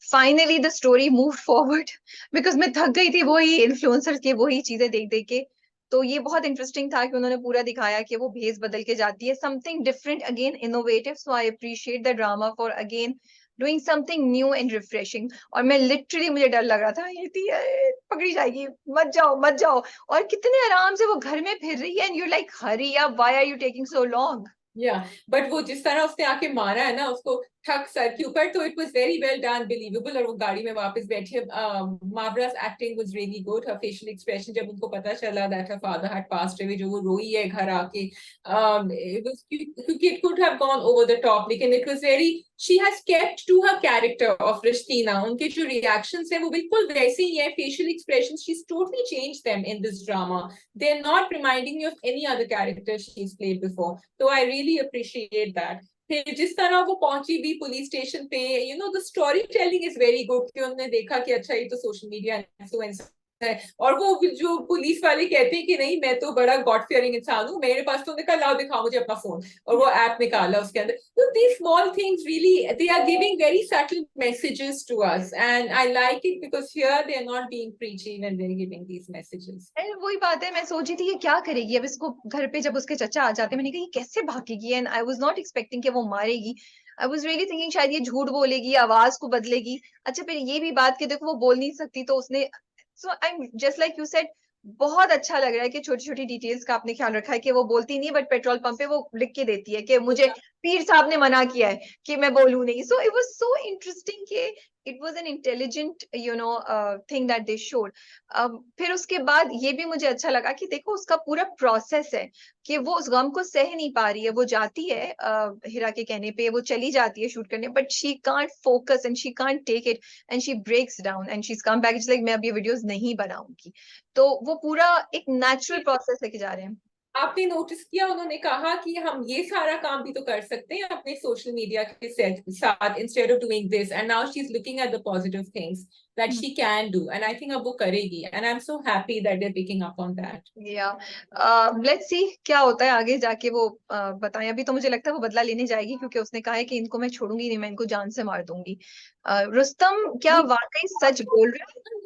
Finally the story move forward, because मैं थक गई थी वही इन्फ्लुएंसर के वही चीजें देख देख के. तो ये बहुत इंटरेस्टिंग था कि उन्होंने पूरा दिखाया कि वो भेस बदल के जाती है, something different again, innovative. So I appreciate the drama for again doing something new and refreshing. और मैं लिटरली, मुझे डर लग रहा था ये थी पकड़ी जाएगी, मत जाओ मत जाओ. और कितने आराम से वो घर में फिर रही है and you like hurry up, why are you taking so long. या बट वो जिस तरह उसने आके मारा है ना उसको ठक सर के ऊपर, तो it was very well done, believable. और वो गाड़ी में वापस बैठे, marvellous acting was really good. Her facial expression जब उनको पता चला that her father had passed away, जो वो रोई है घर आके, it was क्योंकि it could have gone over the top, लेकिन it was very, she has kept to her character of Rishtina. उनके जो reactions हैं वो बिल्कुल वैसे ही हैं, facial expressions, she's totally changed them in this drama. They're not reminding me of any other character she's played before. So I really appreciate that. फिर जिस तरह वो पहुंची भी पुलिस स्टेशन पे, you know the story telling is very good, कि उन्होंने देखा कि अच्छा ये तो सोशल मीडिया इन्फ्लुएंसर है. और वो जो पुलिस वाले कहते हैं कि नहीं मैं तो बड़ा गॉड फियरिंग इंसान हूँ, मेरे पास तो, उन्होंने कहा लाओ दिखाओ मुझे अपना फोन, और वो ऐप निकाला उसके अंदर. तो these small things really, they are giving very subtle messages to us, and I like it because here they are not being preachy when they're giving these messages. वही बात है, मैं सोची थी ये क्या करेगी अब इसको घर पे. जब उसके चचा आ जाते, मैंने कहा ये कैसे भागेगी, and I was not expecting कि वो मारेगी. आई वाज रियली थिंकिंग शायद ये झूठ बोलेगी, आवाज को बदलेगी. अच्छा फिर ये भी बात कि देखो वो बोल नहीं सकती तो उसने. So I am just like you said, बहुत अच्छा लग रहा है कि छोटी छोटी डिटेल्स का आपने ख्याल रखा है कि वो बोलती नहीं, बट पेट्रोल पंप पे वो लिख के देती है कि मुझे पीर साहब ने मना किया है कि मैं बोलूं नहीं. So it was so interesting कि it was an intelligent thing that they showed. फिर उसके बाद ये भी मुझे अच्छा लगा कि देखो उसका पूरा प्रोसेस है कि वो उस गम को सह नहीं पा रही है. वो जाती है हिरा के कहने पे, वो चली जाती है शूट करने, but she can't focus and she can't take it and she breaks down and she is come back. It's like मैं अब ये वीडियोस नहीं बनाऊंगी. तो वो पूरा एक नेचुरल प्रोसेस लेके जा रहे हैं. आपने नोटिस किया उन्होंने कहा कि हम ये सारा काम भी तो कर सकते हैं अपने सोशल मीडिया के साथ, instead of doing this. And now she is looking at the positive things that she can do, and I think अब वो करेगी, and I am so happy that they are picking up on that. या let's see क्या होता है आगे जाके. वो बताएं. अभी तो मुझे लगता है वो बदला लेने जाएगी क्योंकि उसने कहा है कि इनको मैं छोड़ूंगी नहीं, मैं इनको जान से मार दूंगी. रुस्तम क्या वाकई सच बोल रहे हैं?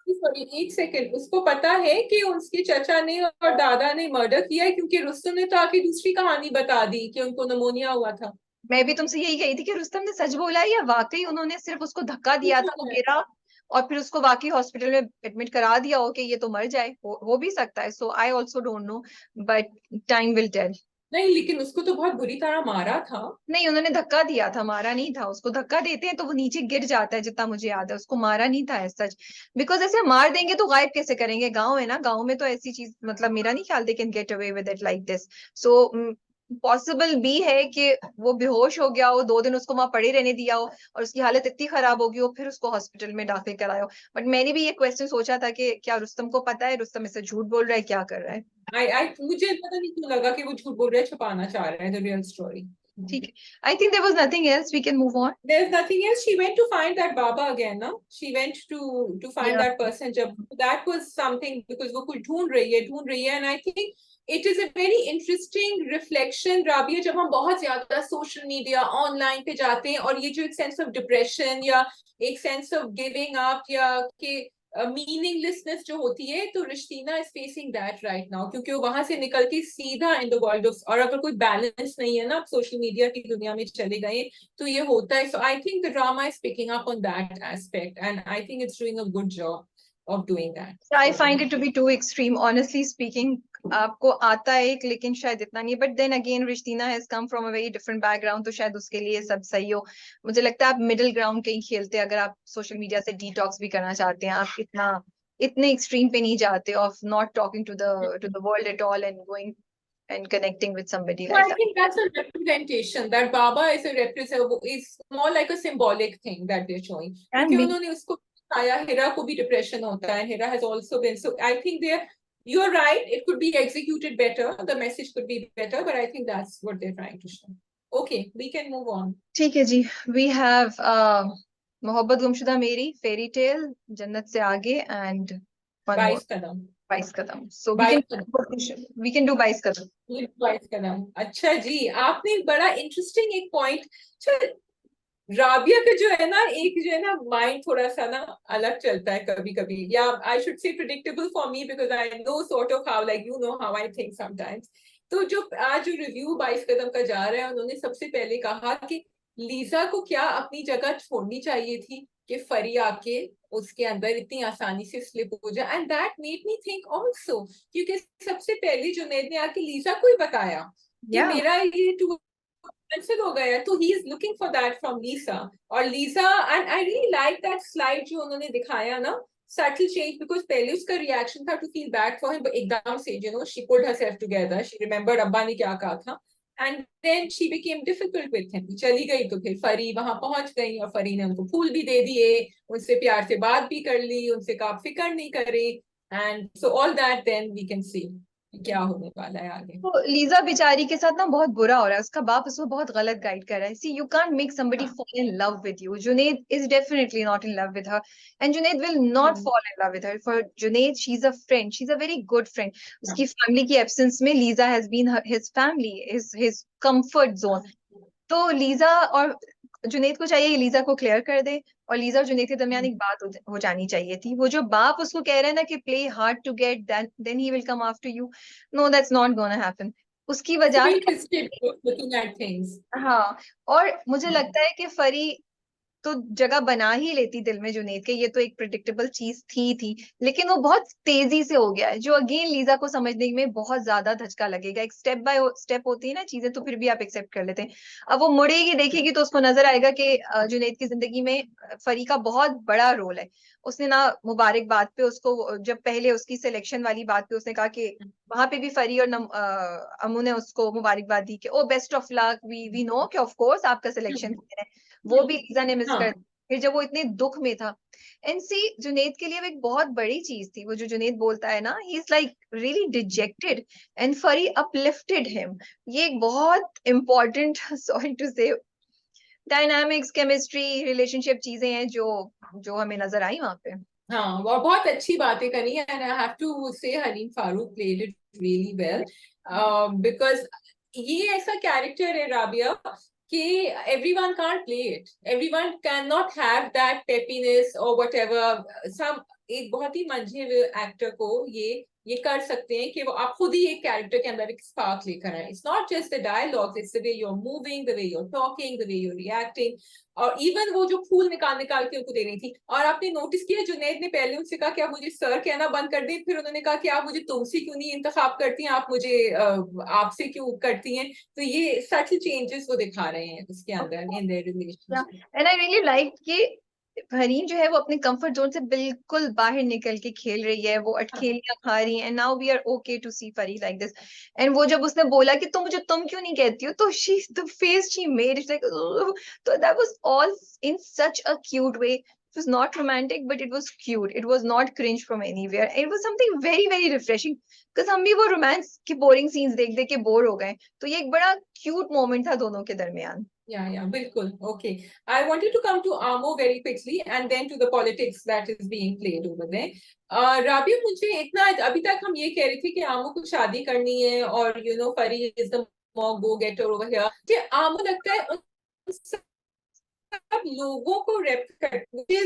सॉरी एक सेकंड, उसको पता है कि उसके चचा ने और दादा ने मर्डर किया है, क्योंकि रुस्तम ने तो आके दूसरी कहानी बता दी कि उनको निमोनिया हुआ था. मैं भी तुमसे यही कही थी कि रुस्तम ने सच बोला है या वाकई उन्होंने सिर्फ उसको धक्का दिया था, वो गिरा और फिर उसको वाकई हॉस्पिटल में एडमिट करा दिया हो कि ये तो मर जाए. हो भी सकता है. So I also don't know, but time will tell. नहीं लेकिन उसको तो बहुत बुरी तरह मारा था. नहीं, उन्होंने धक्का दिया था, मारा नहीं था. उसको धक्का देते हैं तो वो नीचे गिर जाता है, जितना मुझे याद है. उसको मारा नहीं था सच. बिकॉज ऐसे मार देंगे तो गायब कैसे करेंगे? गांव है ना, गांव में तो ऐसी चीज, मतलब मेरा नहीं ख्याल they can get away with it like this. So possible भी है कि वो बेहोश हो गया हो, 2 दिन उसको वहां पड़े रहने दिया हो और उसकी हालत इतनी खराब होगी हो, फिर उसको हॉस्पिटल में दाखिल कराया हो. बट मैंने भी ये क्वेश्चन सोचा था कि क्या रुस्तम को पता है, रुस्तम इससे झूठ बोल रहा है, क्या कर रहा है. मुझे पता नहीं क्यों लगा कि वो झूठ बोल रहा है, छुपाना चाह रहा है द रियल स्टोरी. ठीक है. I think there was nothing else, we can move on. There's nothing else. She went to find that Baba again, no? She went to find Yeah. that person. जब that was something, because वो कुछ ढूंढ रही है, and I think it is a very interesting reflection Rabia, जब हम बहुत ज्यादा सोशल मीडिया ऑनलाइन पे जाते हैं और ये जो एक सेंस ऑफ डिप्रेशन या एक सेंस ऑफ गिविंग अप या कि मीनिंगलेसनेस जो होती है, तो Rishtina is facing that right now, क्योंकि वो वहां से निकल के सीधा इन द वर्ल्ड ऑफ, और अगर कोई बैलेंस नहीं है ना, आप सोशल मीडिया की दुनिया में चले गए तो ये होता है. So I think the drama is picking up on that aspect and I think it's doing a good job of doing that. I find it to be too extreme, honestly speaking. आपको आता है एक, लेकिन शायद इतना नहीं. But then again Rishtina has come from a very different background, तो शायद उसके लिए सब सही हो. मुझे लगता है आप मिडिल ग्राउंड कहीं खेलते हैं, अगर आप सोशल मीडिया से डिटॉक्स भी करना चाहते हैं. आप इतने एक्सट्रीम पे नहीं जाते of not talking to the world at all and going and connecting with somebody No, like I that. think that's a representation. That Baba is a represent is more like a symbolic thing that they're showing. Can क्योंकि be. उन्होंने उसको दिखाया, हिरा को भी depression होता है, हिरा has also been. So I think they're, you're right, it could be executed better, the message could be better, but I think that's what they're trying to show. Okay, we can move on. ठीक है जी. We have मोहब्बत गुमशुदा मेरी, fairy tale, जन्नत से आगे, and one more. 22 Kadam. 22 Kadam. So 22 we can do 22 कदम. 22 कदम. अच्छा जी, आपने बड़ा interesting एक पॉइंट. राबिया का जो है ना, एक जो है ना माइंड थोड़ा सा ना अलग चलता है कभी कभी, या I should say predictable for me because I know sort of how, like you know how I think sometimes. तो जो आज जो रिव्यू 22 कदम का जा रहा है, उन्होंने सबसे पहले कहा कि लीजा को क्या अपनी जगह छोड़नी चाहिए थी कि फरी आके उसके अंदर इतनी आसानी से स्लिप हो जाए. And that made me think also, क्योंकि सबसे पहले जुनैद ने आके लीजा को ही बताया कि मेरा ये कैंसिल हो गया, तो he is looking for that from Lisa. और Lisa, and I really like that slide जो उन्होंने दिखाया ना, subtle change, because पहले उसका रिएक्शन था to feel bad for him, but एकदम से you know she pulled herself together, she remembered अब्बा ने क्या कहा था, and then she became difficult with him. चली गई तो फिर फरी वहां पहुंच गई और फरी ने उनको फूल भी दे दिए, उनसे प्यार से बात भी कर ली, उनसे कहा फिक्र नहीं करे, and so all that then we can see क्या होने वाला है आगे. तो लीजा बेचारी के साथ ना बहुत बुरा हो रहा है. उसका बाप उसको बहुत गलत गाइड कर रहा है. See, you can't make somebody fall in love with you. Junaid is definitely not in love with her, and Junaid will not fall in love with her. For Junaid, she is a friend, she is a very good friend. उसकी family की absence में Liza has been his family, his comfort zone. तो Liza और जुनैद को चाहिए Lisa को clear कर दे, और लीजा और जुनैद के दरमियान एक बात हो जानी चाहिए थी. वो जो बाप उसको कह रहे हैं ना कि play hard to get, then he will come after you. No, that's not gonna happen. उसकी वजह हाँ. और मुझे लगता है कि फरी तो जगह बना ही लेती दिल में जुनैद के, ये तो एक प्रिडिक्टेबल चीज थी, लेकिन वो बहुत तेजी से हो गया है, जो अगेन लीजा को समझने में बहुत ज्यादा धचका लगेगा. एक स्टेप बाय स्टेप होती है ना चीजें, तो फिर भी आप एक्सेप्ट कर लेते हैं. अब वो मुड़ेगी, देखेगी, तो उसको नजर आएगा कि जुनैद की जिंदगी में फरी का बहुत बड़ा रोल है. उसने ना मुबारक बात पे उसको, जब पहले उसकी सिलेक्शन वाली बात पे उसने कहा कि वहां पे भी फरी और अम्मू ने उसको मुबारकबाद दी कि oh best of luck, we know कि ऑफ कोर्स आपका सिलेक्शन है. वो भी लीजा ने मिस कर. फिर जब वो इतने दुख में था, एंड सी, जुनैद के लिए वो एक बहुत बड़ी चीज थी. वो जो जुनैद बोलता है ना, he is like really dejected and फरी अपलिफ्टेड हिम. ये एक बहुत इंपॉर्टेंट, सॉरी टू से, डायनामिक्स, केमिस्ट्री, रिलेशनशिप चीजें हैं जो जो हमें नजर आई वहां पे. हाँ, वो बहुत अच्छी बातें करी, एंड आई हैव टू से Hareem Farooq played it really well, because ये ऐसा कैरेक्टर है राबिया कि everyone can't play it, everyone cannot have that peppiness or whatever. some एक बहुत ही मंझे हुए एक्टर को ये कर सकते हैं कि वो आप खुद ही एक कैरेक्टर के अंदर एक स्पार्क लेकर आए. It's not just the dialogues, it's the way you are moving, the way you are talking, the way you are reacting. और इवन वो जो फूल निकाल निकाल के उनको दे रही थी, और आपने नोटिस किया जुनैद ने पहले उनसे कहा कि आप मुझे सर कहना बंद कर दें, फिर उन्होंने कहा कि आप मुझे तुमसे क्यों नहीं इंतखाब करती हैं, आप मुझे आपसे क्यों करती हैं. तो ये सटल चेंजेस वो दिखा रहे हैं उसके अंदर in their relationship. And I really like कि हरीम जो है वो अपने कंफर्ट जोन से बिल्कुल बाहर निकल के खेल रही है. वो अटखेलियां खा रही है, and now we are okay to see Fari like this. And वो जब उसने बोला कि तुम मुझे तुम क्यों नहीं कहती हो, तो she, the face she made, it's like, तो that was all in such a cute way. It was not romantic, but it was cute. It was not cringe from anywhere. It was something very, very refreshing. Because हम भी वो romance के boring scenes देख देख के bore हो गए, तो ये एक बड़ा क्यूट मोमेंट था दोनों के दरमियान. Yeah, bilkul. Okay. I wanted to come to Amo very quickly and then to the politics that is being played over there. Rabia, मुझे इतना, अभी तक हम ये कह रहे थे कि आमो को शादी करनी है और परी is the mom, go get her over here, कि आमो लगता है उन सब लोगों को रेप करते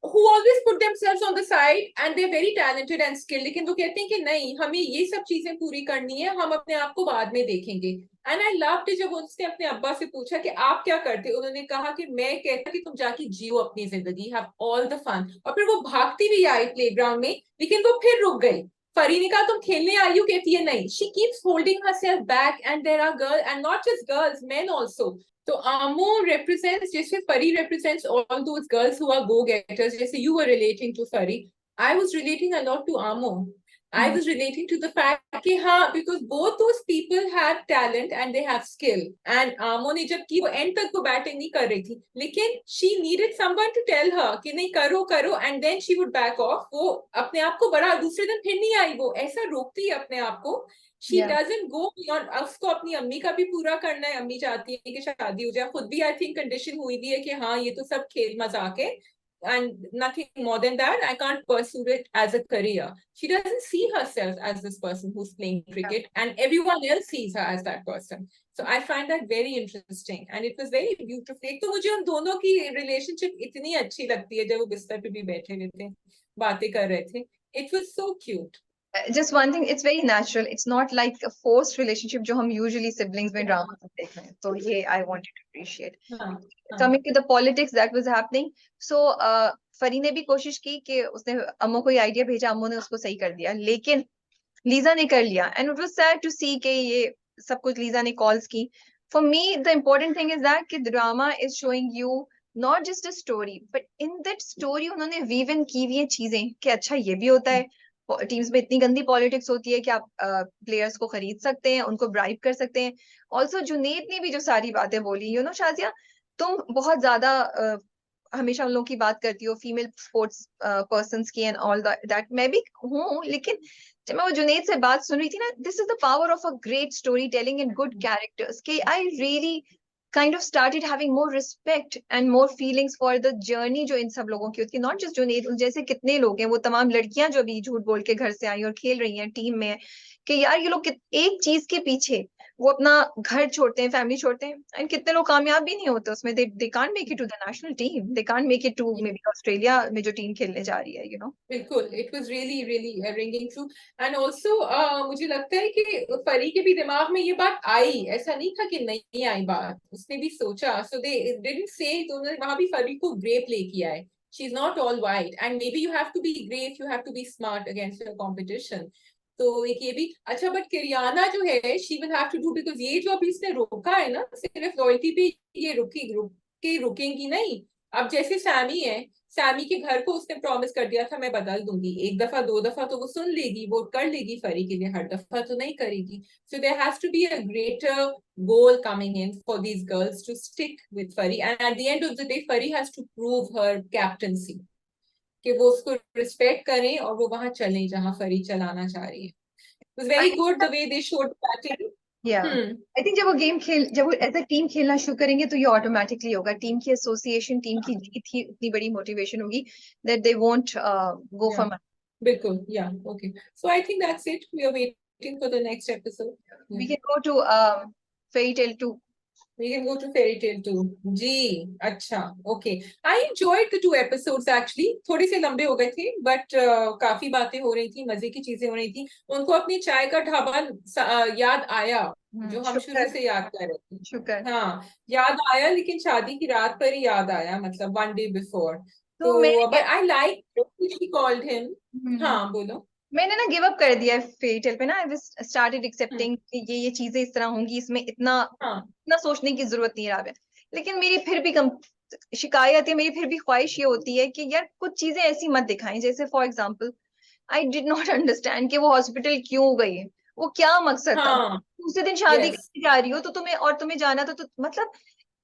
who always put themselves on the side and they're very talented and skilled, लेकिन वो कहते हैं कि नहीं, हमें ये सब चीजें पूरी करनी है, हम अपने आप को बाद में देखेंगे। एंड आई लव्ड जब उसने अपने अब्बा से पूछा कि आप क्या करते, उन्होंने कहा कि मैं कहता कि तुम जाके जियो अपनी जिंदगी, हैव ऑल द फन। और फिर वो भागती भी आई प्लेग्राउंड में, लेकिन वो फिर रुक गई। फरी ने कहा तुम खेलने आई हो, कहती है नहीं। She keeps holding herself back and there are girl and not just girls, men also. तो Amo represents, जैसे Fari represents all those girls who are go-getters, जैसे you were relating to Fari, I was relating a lot to Amo. I was relating to the fact कि हाँ, because both those people have talent and they have skill. And Amo ने जब की वो end तक वो batting नहीं कर रही थी, लेकिन she needed someone to tell her कि नहीं करो करो, and then she would back off. वो अपने आप को बड़ा, दूसरे दिन फिर नहीं आई, वो ऐसा रोकती है अपने आप को। She doesn't go beyond, उसको अपनी अम्मी का भी पूरा करना है, अम्मी चाहती है कि शादी हो जाए, खुद भी आई थिंक कंडीशन हुई भी है कि हाँ ये तो सब खेल मजाक है, and nothing more than that. I can't pursue it as a career. She doesn't see herself as this person who's playing cricket, and everyone else sees her as that person. So I find that very interesting, and it was very beautiful. एक तो मुझे उन दोनों की relationship इतनी अच्छी लगती है, जब वो बिस्तर पे भी बैठे हुए थे, बातें कर रहे थे. It was so cute. Just one thing, it's very natural. It's not like a forced relationship जो हम usually siblings में drama में देख रहे हैं. तो ये I wanted to appreciate. Coming to the politics that was happening, so फरी ने भी कोशिश की कि उसने अम्मू को ये आइडिया भेजा, अम्मू ने उसको सही कर दिया, लेकिन लीजा ने कर लिया, and it was sad to see कि ये सब कुछ लीजा ने calls की. For me, the important thing is that कि drama is showing you not just a story, but in that story उन्होंने weave in की हुई है चीजें कि अच्छा ये भी होता है, टीम्स में इतनी गंदी पॉलिटिक्स होती है कि आप प्लेयर्स को खरीद सकते हैं, उनको ब्राइब कर सकते हैं। ऑल्सो जुनेद ने भी जो सारी बातें बोली, शाजिया, तुम बहुत ज्यादा हमेशा उन लोगों की बात करती हो, फीमेल स्पोर्ट्स पर्सन की एंड ऑल दैट, मैं भी हूँ, लेकिन जब मैं वो जुनेद से बात सुन रही थी ना, this is the power of a great story telling and good characters, के I really kind of started having more respect and more feelings for the journey जो इन सब लोगों की होती है, not just जुनेद, जैसे कितने लोग हैं, वो तमाम लड़कियां जो भी झूठ बोल के घर से आई और खेल रही हैं टीम में, कि यार ये लोग एक चीज के पीछे वो अपना घर छोड़ते हैं, फैमिली छोड़ते हैं, एंड कितने लोग कामयाब भी नहीं होते उसमें, they can't make it to the national team, they can't make it to maybe Australia में जो टीम खेलने जा रही है, बिल्कुल, it was really really ringing true. And also मुझे लगता है कि परी के भी दिमाग में ये बात आई, ऐसा नहीं था कि नहीं आई बात, उसने भी सोचा। सो दे डिडंट से, तो वहां भी परी को ग्रे प्ले किया है। She is not all white, and maybe you have to be great, you have to be smart against your competition. तो एक ये भी अच्छा, बट किरियाना जो है, she will have to do, because ये जो अभी इसने रोका है ना, सिर्फ लॉयल्टी पे ये रुकेंगी नहीं। अब जैसे सैमी है, सैमी के घर को उसने प्रॉमिस कर दिया था मैं बदल दूंगी, एक दफा दो दफा तो वो सुन लेगी, वोट कर लेगी फरी के लिए, हर दफा तो नहीं करेगी। So there has to be a greater goal coming in for these girls to stick with Fari, and at the end of the day Fari has to prove her captaincy, कि वो उसको रिस्पेक्ट करें और वो वहां चले जहां फरी चलाना चाह रही है। It was very good the way they showed batting. I think जब वो एज अ टीम खेलना शुरू करेंगे तो ये ऑटोमेटिकली होगा, टीम की एसोसिएशन, टीम की जीत ही इतनी बड़ी मोटिवेशन होगी that they won't go for money. बिल्कुल, या okay, so I think that's it, we are waiting for the next episode. We can go to fairy tale 2। We can go to Fairy Tale 2. जी, अच्छा, okay. I enjoyed the 2 episodes actually. थोड़े से लंबे हो गए थे, but काफी बातें हो रही थी, मजे की चीजें हो रही थी। उनको अपनी चाय का ढाबा याद आया, जो हम शुरू से याद कर रहे थे। शुक्र, हाँ, याद आया, लेकिन शादी की रात पर ही याद आया, मतलब 1 day before. तो but I like she called him. हाँ, बोलो। मैंने ना गिव अप कर दिया फेरी टेल पे ना, आई स्टार्टेड एक्सेप्टिंग कि ये चीजें इस तरह होंगी, इसमें इतना सोचने की जरूरत नहीं रहा है। लेकिन मेरी फिर भी शिकायत है, मेरी फिर भी ख्वाहिश ये होती है कि यार कुछ चीजें ऐसी मत दिखाएं, जैसे for example I did not understand कि वो हॉस्पिटल क्यों गई, वो क्या मकसद था, दूसरे दिन शादी करने जा रही हो तो तुम्हें जाना तो मतलब,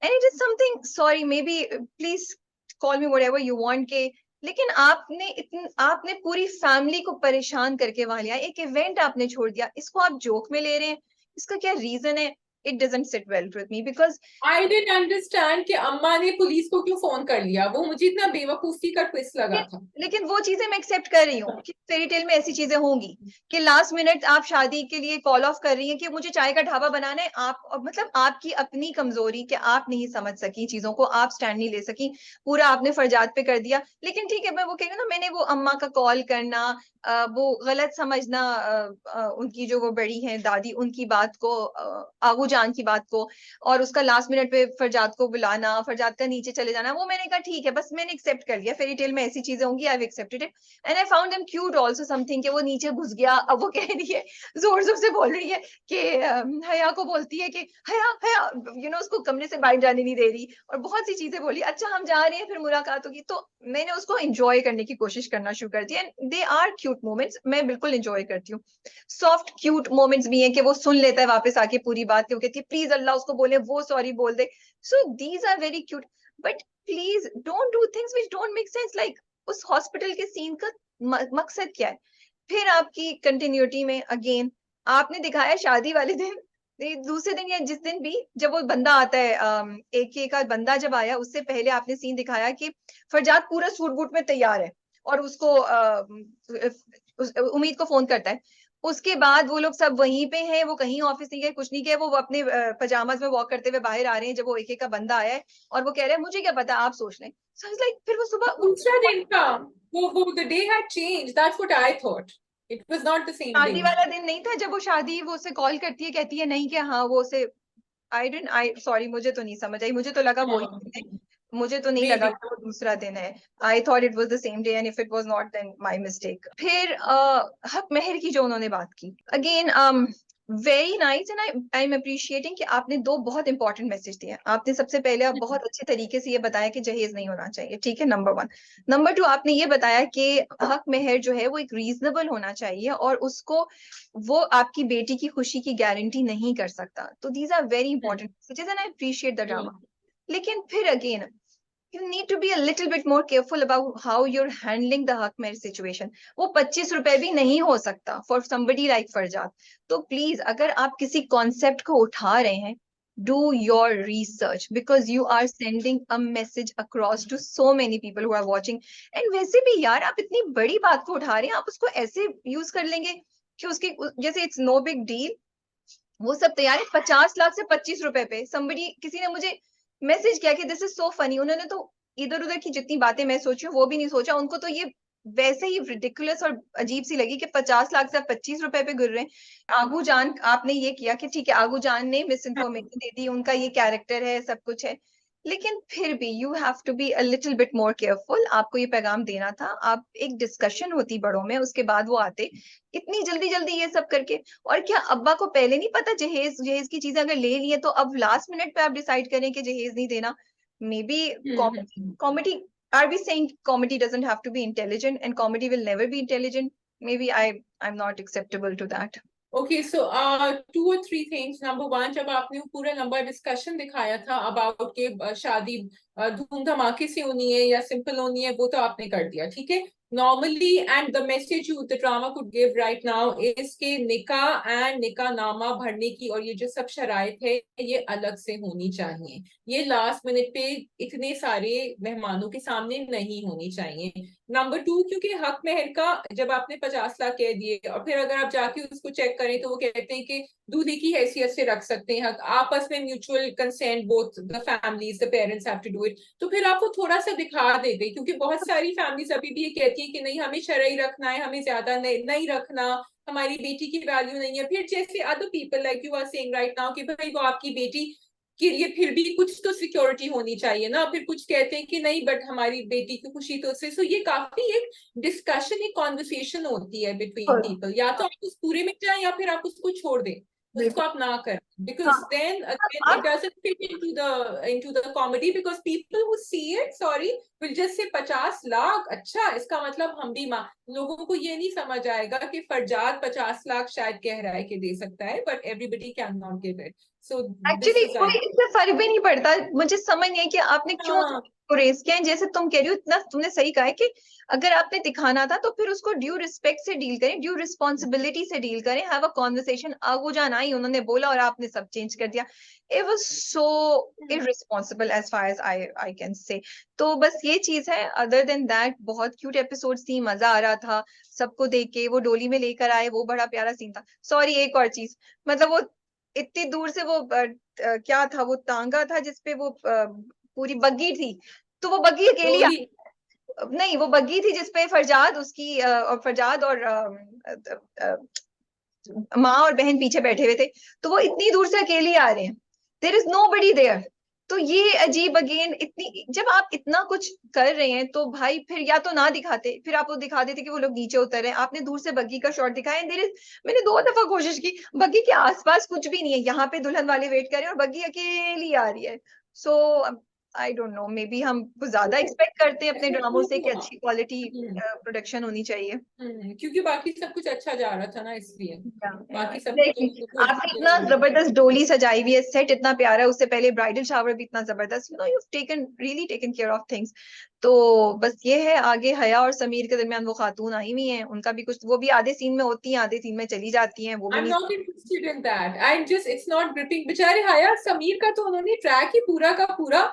and it is something, sorry may be please call me whatever you want के, लेकिन आपने पूरी फैमिली को परेशान करके वहां लिया, एक इवेंट आपने छोड़ दिया, इसको आप जोक में ले रहे हैं, इसका क्या रीजन है? it doesn't sit well with me because I didn't understand कि अम्मा ने पुलिस को क्यों फोन कर लिया, वो मुझे इतना बेवकूफी का ट्विस्ट लगा था। लेकिन वो चीजें मैं एक्सेप्ट कर रही हूँ कि फेरी टेल में ऐसी चीजें होंगी कि लास्ट मिनट आप शादी के लिए कॉल ऑफ कर रही हैं कि मुझे चाय का ढाबा बनाना है, आप मतलब आपकी अपनी कमजोरी कि आप नहीं समझ सकी चीजों को, आप स्टैंड नहीं ले सकी, पूरा आपने फरजाद पे कर दिया। लेकिन ठीक है, मैं वो कह रही हूँ ना, मैंने वो अम्मा का कॉल करना, वो गलत समझना, उनकी जो वो बड़ी हैं दादी, उनकी बात को, आगू जान की बात को, और उसका लास्ट मिनट पे फरजाद को बुलाना, फरजाद का नीचे चले जाना, वो मैंने कहा ठीक है, बस मैंने एक्सेप्ट कर लिया, फेरी टेल में ऐसी चीजें होंगी, I have accepted it and I found them cute also something, कि वो नीचे घुस गया, अब वो कह रही है, जोर जोर से बोल रही है कि हया को बोलती है कि हया हया, उसको कमरे से बाहर जाने नहीं दे रही, और बहुत सी चीजें बोली, अच्छा हम जा रहे हैं फिर मुलाकात होगी। तो मैंने उसको एंजॉय करने की कोशिश करना शुरू कर दिया and they are cute moments, मैं बिल्कुल एंजॉय करती हूँ। सॉफ्ट क्यूट मोमेंट्स भी हैं कि वो सुन लेता है वापस आके पूरी बात, कि वो कहती है प्लीज अल्लाह उसको बोले वो सॉरी बोल दे। So these are very cute, but please don't do things which don't make sense, like उस हॉस्पिटल के सीन का मकसद क्या है? फिर आपकी कंटिन्यूटी में अगेन आपने दिखाया शादी वाले दिन, दूसरे दिन या जिस दिन भी जब वो बंदा आता है, AK का बंदा जब आया, उससे पहले आपने सीन दिखाया कि फरजाद पूरा सूट बूट में तैयार है और उसको उम्मीद को फोन करता है। उसके बाद वो लोग सब वहीं पे हैं, वो कहीं ऑफिस नहीं गए, कुछ नहीं किया, वो अपने पजामाज में वॉक करते हुए बाहर आ रहे हैं, जब वो AK का बंदा आया है और वो कह रहा है मुझे क्या पता, आप सोच लें। सो इट्स लाइक फिर वो सुबह दूसरा दिन का, वो the day had changed, that's what I thought, it was not the same day. शादी वाला दिन नहीं था जब वो शादी, वो उसे कॉल करती है, कहती है नहीं, क्या हाँ वो उसे, आई सॉरी, मुझे तो नहीं समझ आई, मुझे तो लगा वही हाँ, दिन है, मुझे तो नहीं मे लगा बी। कि वो दूसरा दिन है। I thought it was the same day and if it was not then my mistake. फिर हक महर की जो उन्होंने बात की, again very nice and I am appreciating कि आपने दो बहुत इंपॉर्टेंट मैसेज दिए। आपने सबसे पहले आप बहुत अच्छे तरीके से ये बताया कि जहेज नहीं होना चाहिए, ठीक है, नंबर वन। नंबर टू, आपने ये बताया कि हक महर जो है वो एक रीजनेबल होना चाहिए और उसको, वो आपकी बेटी की खुशी की गारंटी नहीं कर सकता। तो these are very important messages and I appreciate the drama. लेकिन फिर again you need to be a little bit more careful about how you're handling the हक महर situation. वो 25 रुपए भी नहीं हो सकता for somebody like फरजाद। तो प्लीज अगर आप किसी कॉन्सेप्ट को उठा रहे हैं, do your research because you are sending a message across to so many people who are watching. And वैसे भी यार, आप इतनी बड़ी बात को उठा रहे हैं, आप उसको ऐसे यूज कर लेंगे कि उसकी जैसे इट्स नो बिग डील। वो सब तैयार है 50 लाख से 25 रुपए पे। somebody, किसी ने मुझे मैसेज किया कि दिस इज सो फनी, उन्होंने तो इधर उधर की जितनी बातें मैं सोची हूँ वो भी नहीं सोचा, उनको तो ये वैसे ही रिडिकुलस और अजीब सी लगी कि 50 लाख से 25 रुपए पे गिर रहे हैं। आगू जान आपने ये किया कि ठीक है, आगू जान ने मिस इन्फॉर्मेशन दे दी, उनका ये कैरेक्टर है, सब कुछ है, लेकिन फिर भी you have to be a little bit more careful. आपको ये पैगाम देना था, आप एक डिस्कशन होती बड़ों में, उसके बाद वो आते, इतनी जल्दी जल्दी ये सब करके। और क्या अब्बा को पहले नहीं पता जहेज जहेज की चीजें अगर ले लिए तो अब लास्ट मिनट पे आप डिसाइड करें कि जहेज नहीं देना? May be comedy, are we saying comedy doesn't have to be intelligent and comedy will never be intelligent? Maybe I'm not acceptable to that. Okay, so 2 or 3 things. Number one, जब आपने वो पूरा लंबा discussion दिखाया था about के शादी धूम धमाके से होनी है या सिंपल होनी है, वो तो आपने कर दिया, ठीक है। Normally and the message you the drama could give right now is के निकाह एंड निकाह नामा भरने की और ये जो सब शराइत है ये अलग से होनी चाहिए, ये लास्ट मिनट पे इतने सारे मेहमानों के सामने नहीं होनी चाहिए। नंबर टू, क्योंकि हक महर का जब आपने 50 लाख कह दिए और फिर अगर आप जाके उसको चेक करें तो वो कहते हैं कि दूल्हे की हैसियत से रख सकते हैं हक, आपस में mutual consent, both the families the parents have to do it. तो फिर आप वो थोड़ा सा दिखा देते, क्योंकि बहुत सारी फैमिलीज अभी भी ये कहती है कि नहीं हमें शरई रखना है, हमें ज्यादा नहीं रखना, हमारी बेटी की वैल्यू नहीं है। फिर जैसे other people like you are saying right now कि भाई वो आपकी बेटी के लिए फिर भी कुछ तो सिक्योरिटी होनी चाहिए ना, फिर कुछ कहते हैं कि नहीं बट हमारी बेटी की खुशी तो उससे। सो ये काफी एक डिस्कशन, एक कॉन्वर्सेशन होती है बिटवीन पीपल, या तो आप उस पूरे में जाए या फिर आप उसको छोड़ दें, उसको आप ना करें, because then again it doesn't fit into the comedy because people who see it, sorry, will just say 50 lakh, अच्छा इसका मतलब हम भी लोगों को ये नहीं समझ आएगा कि फरजाद 50 लाख शायद कह रहा है कि दे सकता है, but everybody cannot give it. So this actually is कोई इससे फर्क भी नहीं पड़ता, मुझे समझ नहीं है कि आपने क्यों हाँ को रेस किया है। जैसे तुम कह रही हो, इतना तुमने सही कहा है कि अगर आपने दिखाना था तो फिर उसको ड्यू रिस्पेक्ट से डील करें, ड्यू रिस्पॉन्सिबिलिटी से डील करें, हैव अ कॉन्वर्सेशन। आगोजान आई, उन्होंने बोला और आपने सब चेंज कर दिया। It was so irresponsible as far as I can say. तो बस ये चीज है। अदर देन दैट बहुत क्यूट एपिसोड्स थी, मजा आ रहा था सबको देख के। वो डोली में लेकर आए, वो बड़ा प्यारा सीन था। सॉरी, एक और चीज, मतलब वो इतनी दूर से वो क्या था, वो तांगा था जिसपे वो पूरी बग्गी थी, तो वो बग्गी अकेली डोली। नहीं, वो बग्गी थी जिसपे फरजाद उसकी और फरजाद और माँ और बहन पीछे बैठे हुए थे। तो वो इतनी दूर से अकेले आ रहे हैं, देयर इज नोबडी देयर। तो ये अजीब, अगेन इतनी, जब आप इतना कुछ कर रहे हैं तो भाई फिर या तो ना दिखाते, फिर आप वो दिखा देते कि वो लोग नीचे उतर रहे हैं। आपने दूर से बग्गी का शॉट दिखाया, देयर इज, मैंने 2 दफा कोशिश की, बग्गी के आसपास कुछ भी नहीं है, यहाँ पे दुल्हन वाले वेट कर रहे हैं और बग्गी अकेली आ रही है। So I don't know, maybe हम कुछ ज्यादा एक्सपेक्ट करते हैं अपने ऐसा ड्रामों क्यों से कि हुआ? अच्छी क्वालिटी प्रोडक्शन होनी चाहिए। क्योंकि बाकी सब कुछ अच्छा जा रहा था ना, इसलिए बाकी सब एग्जैक्टली। कुछ आपने इतना जबरदस्त डोली सजाई हुई है, सेट इतना प्यारा है, उससे पहले ब्राइडल शावर भी इतना जबरदस्त, you taken really taken care of things. तो बस ये है, आगे हया और समीर के दरमियान वो खातून आई हुई हैं, उनका भी कुछ, वो भी आधे सीन में होती हैं, आधे सीन में चली जाती हैं, वो भी I'm नहीं। not interested in that. I just, it's not gripping. बेचारे हया समीर का तो उन्होंने ट्रैक ही पूरा का पूरा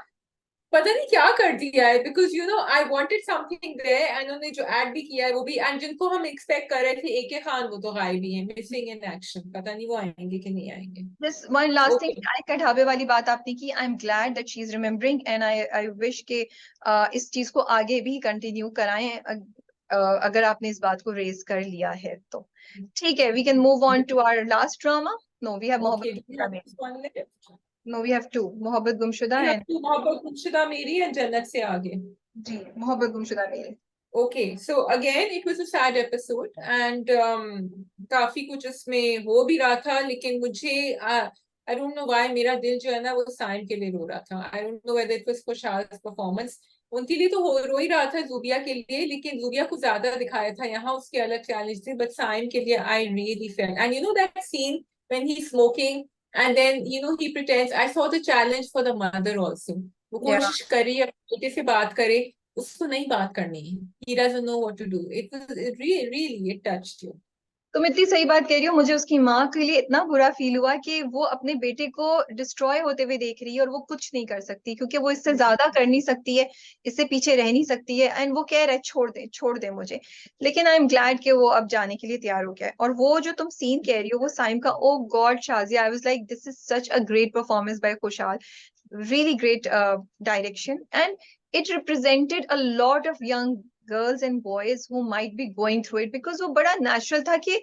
पता नहीं क्या कर दिया है, because you know I wanted something there and उन्होंने जो ऐड भी किया है वो भी, एंड जिनको हम एक्सपेक्ट कर रहे थे एके खान, वो तो गायब ही है, मिसिंग इन एक्शन, पता नहीं वो आएंगे कि नहीं आएंगे। Just one last thing, okay. चाय का ढाबे वाली बात आपने की, I am glad that she is remembering, and I wish के इस चीज को आगे भी कंटिन्यू कराएं, अगर आपने इस बात को रेज कर लिया है तो। ठीक है, we can move on to our last drama. No, we have okay, Mohabbat Gumshuda मेरी। नो, वी हैव टू, मोहब्बत गुमशुदा एंड, मोहब्बत गुमशुदा मेरी एंड जन्नत से आगे। जी, मोहब्बत गुमशुदा मेरी। Okay, so again it was a sad episode and काफी कुछ उसमें हो भी रहा था, लेकिन मुझे I don't know why मेरा दिल जो है ना वो साइम के लिए रो रहा था। I don't know whether it was खुशहाल's performance, उनके लिए तो रो ही रहा था जूबिया के लिए, लेकिन जूबिया को ज्यादा दिखाया था यहाँ, उसके अलग चैलेंज थे, बट साइम के लिए I really felt, and you know that scene when he's smoking and then you know he pretends, I saw the challenge for the mother also, वो Yeah. कोशिश करी अपने बेटे से बात करे, उसको नहीं बात करनी है, he doesn't know what to do, it really it touched you। तुम इतनी सही बात कह रही हो, मुझे उसकी माँ के लिए इतना बुरा फील हुआ कि वो अपने बेटे को डिस्ट्रॉय होते हुए देख रही है और वो कुछ नहीं कर सकती, क्योंकि वो इससे ज्यादा कर नहीं सकती है, इससे पीछे रह नहीं सकती है, एंड वो कह रहा है छोड़ दे, छोड़ दे मुझे। लेकिन आई एम ग्लैड कि वो अब जाने के लिए तैयार हो गया है। और वो जो तुम सीन कह रही हो, वो साइम का, oh God Shazia, I was like this is such a great performance by Khushhal, really great direction, and it represented a lot of young girls and boys who might be going through it, because वो बड़ा natural था कि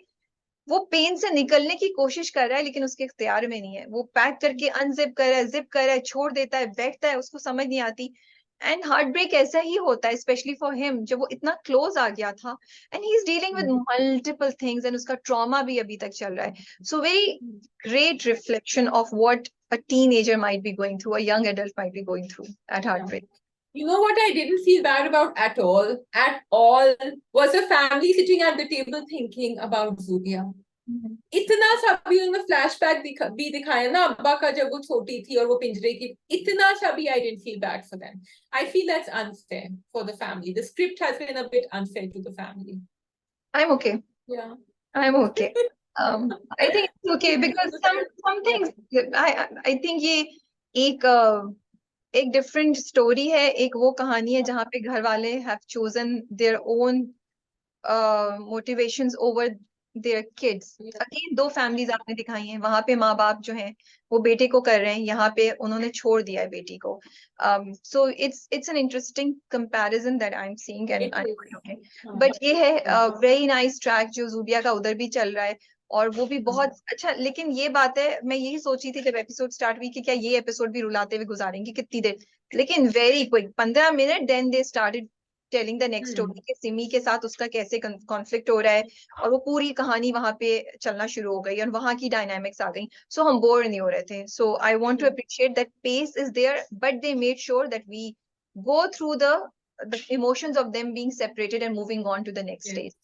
वो pen से निकलने की कोशिश कर रहा है लेकिन उसके इख्तियार में नहीं है, वो पैक करके अनजिप कर रहा है, जिप कर रहा है, छोड़ देता है, बैठता है, उसको समझ नहीं आती। एंड हार्ट ब्रेक ऐसा ही होता है, स्पेशली फॉर हिम, जब वो इतना क्लोज आ गया था, and he is dealing with multiple things, and उसका ट्रॉमा भी अभी तक चल रहा है। So very great reflection of what a teenager might be going through, a young adult might be going through at heartbreak. You know what I didn't feel bad about at all was a family sitting at the table thinking about Zubia। इतना सा भी उन्होंने flashback भी दिखाया ना अब्बा का, जब वो छोटी थी और वो पिंजरे की, इतना सा भी I didn't feel bad for them। I feel that's unfair for the family, the script has been a bit unfair to the family। I'm okay. Yeah। I'm okay. I think it's okay because some things, I think ये एक एक different story है, एक वो कहानी है जहाँ पे घर वाले have chosen their own motivations over their kids. Again दो फैमिलीज आपने दिखाई हैं, वहां पे माँ बाप जो हैं वो बेटे को कर रहे हैं, यहाँ पे उन्होंने छोड़ दिया है बेटी को। So it's an interesting comparison that I am seeing, and I M okay. But ये है वेरी नाइस ट्रैक जो जूबिया का उधर भी चल रहा है, और वो भी बहुत अच्छा। लेकिन ये बात है, मैं यही सोची थी जब एपिसोड स्टार्ट हुई कि क्या ये एपिसोड भी रुलाते हुए गुजारेंगे कितनी देर, लेकिन very quick 15 minute, then they started telling the next story कि सिमी के साथ उसका कैसे कॉन्फ्लिक्ट हो रहा है, और वो पूरी कहानी वहां पे चलना शुरू हो गई और वहां की डायनामिक्स आ गई। सो हम बोर नहीं हो रहे थे। So I want to appreciate that pace is there, but they made sure that we go through the emotions of them being separated and moving on to the next stage.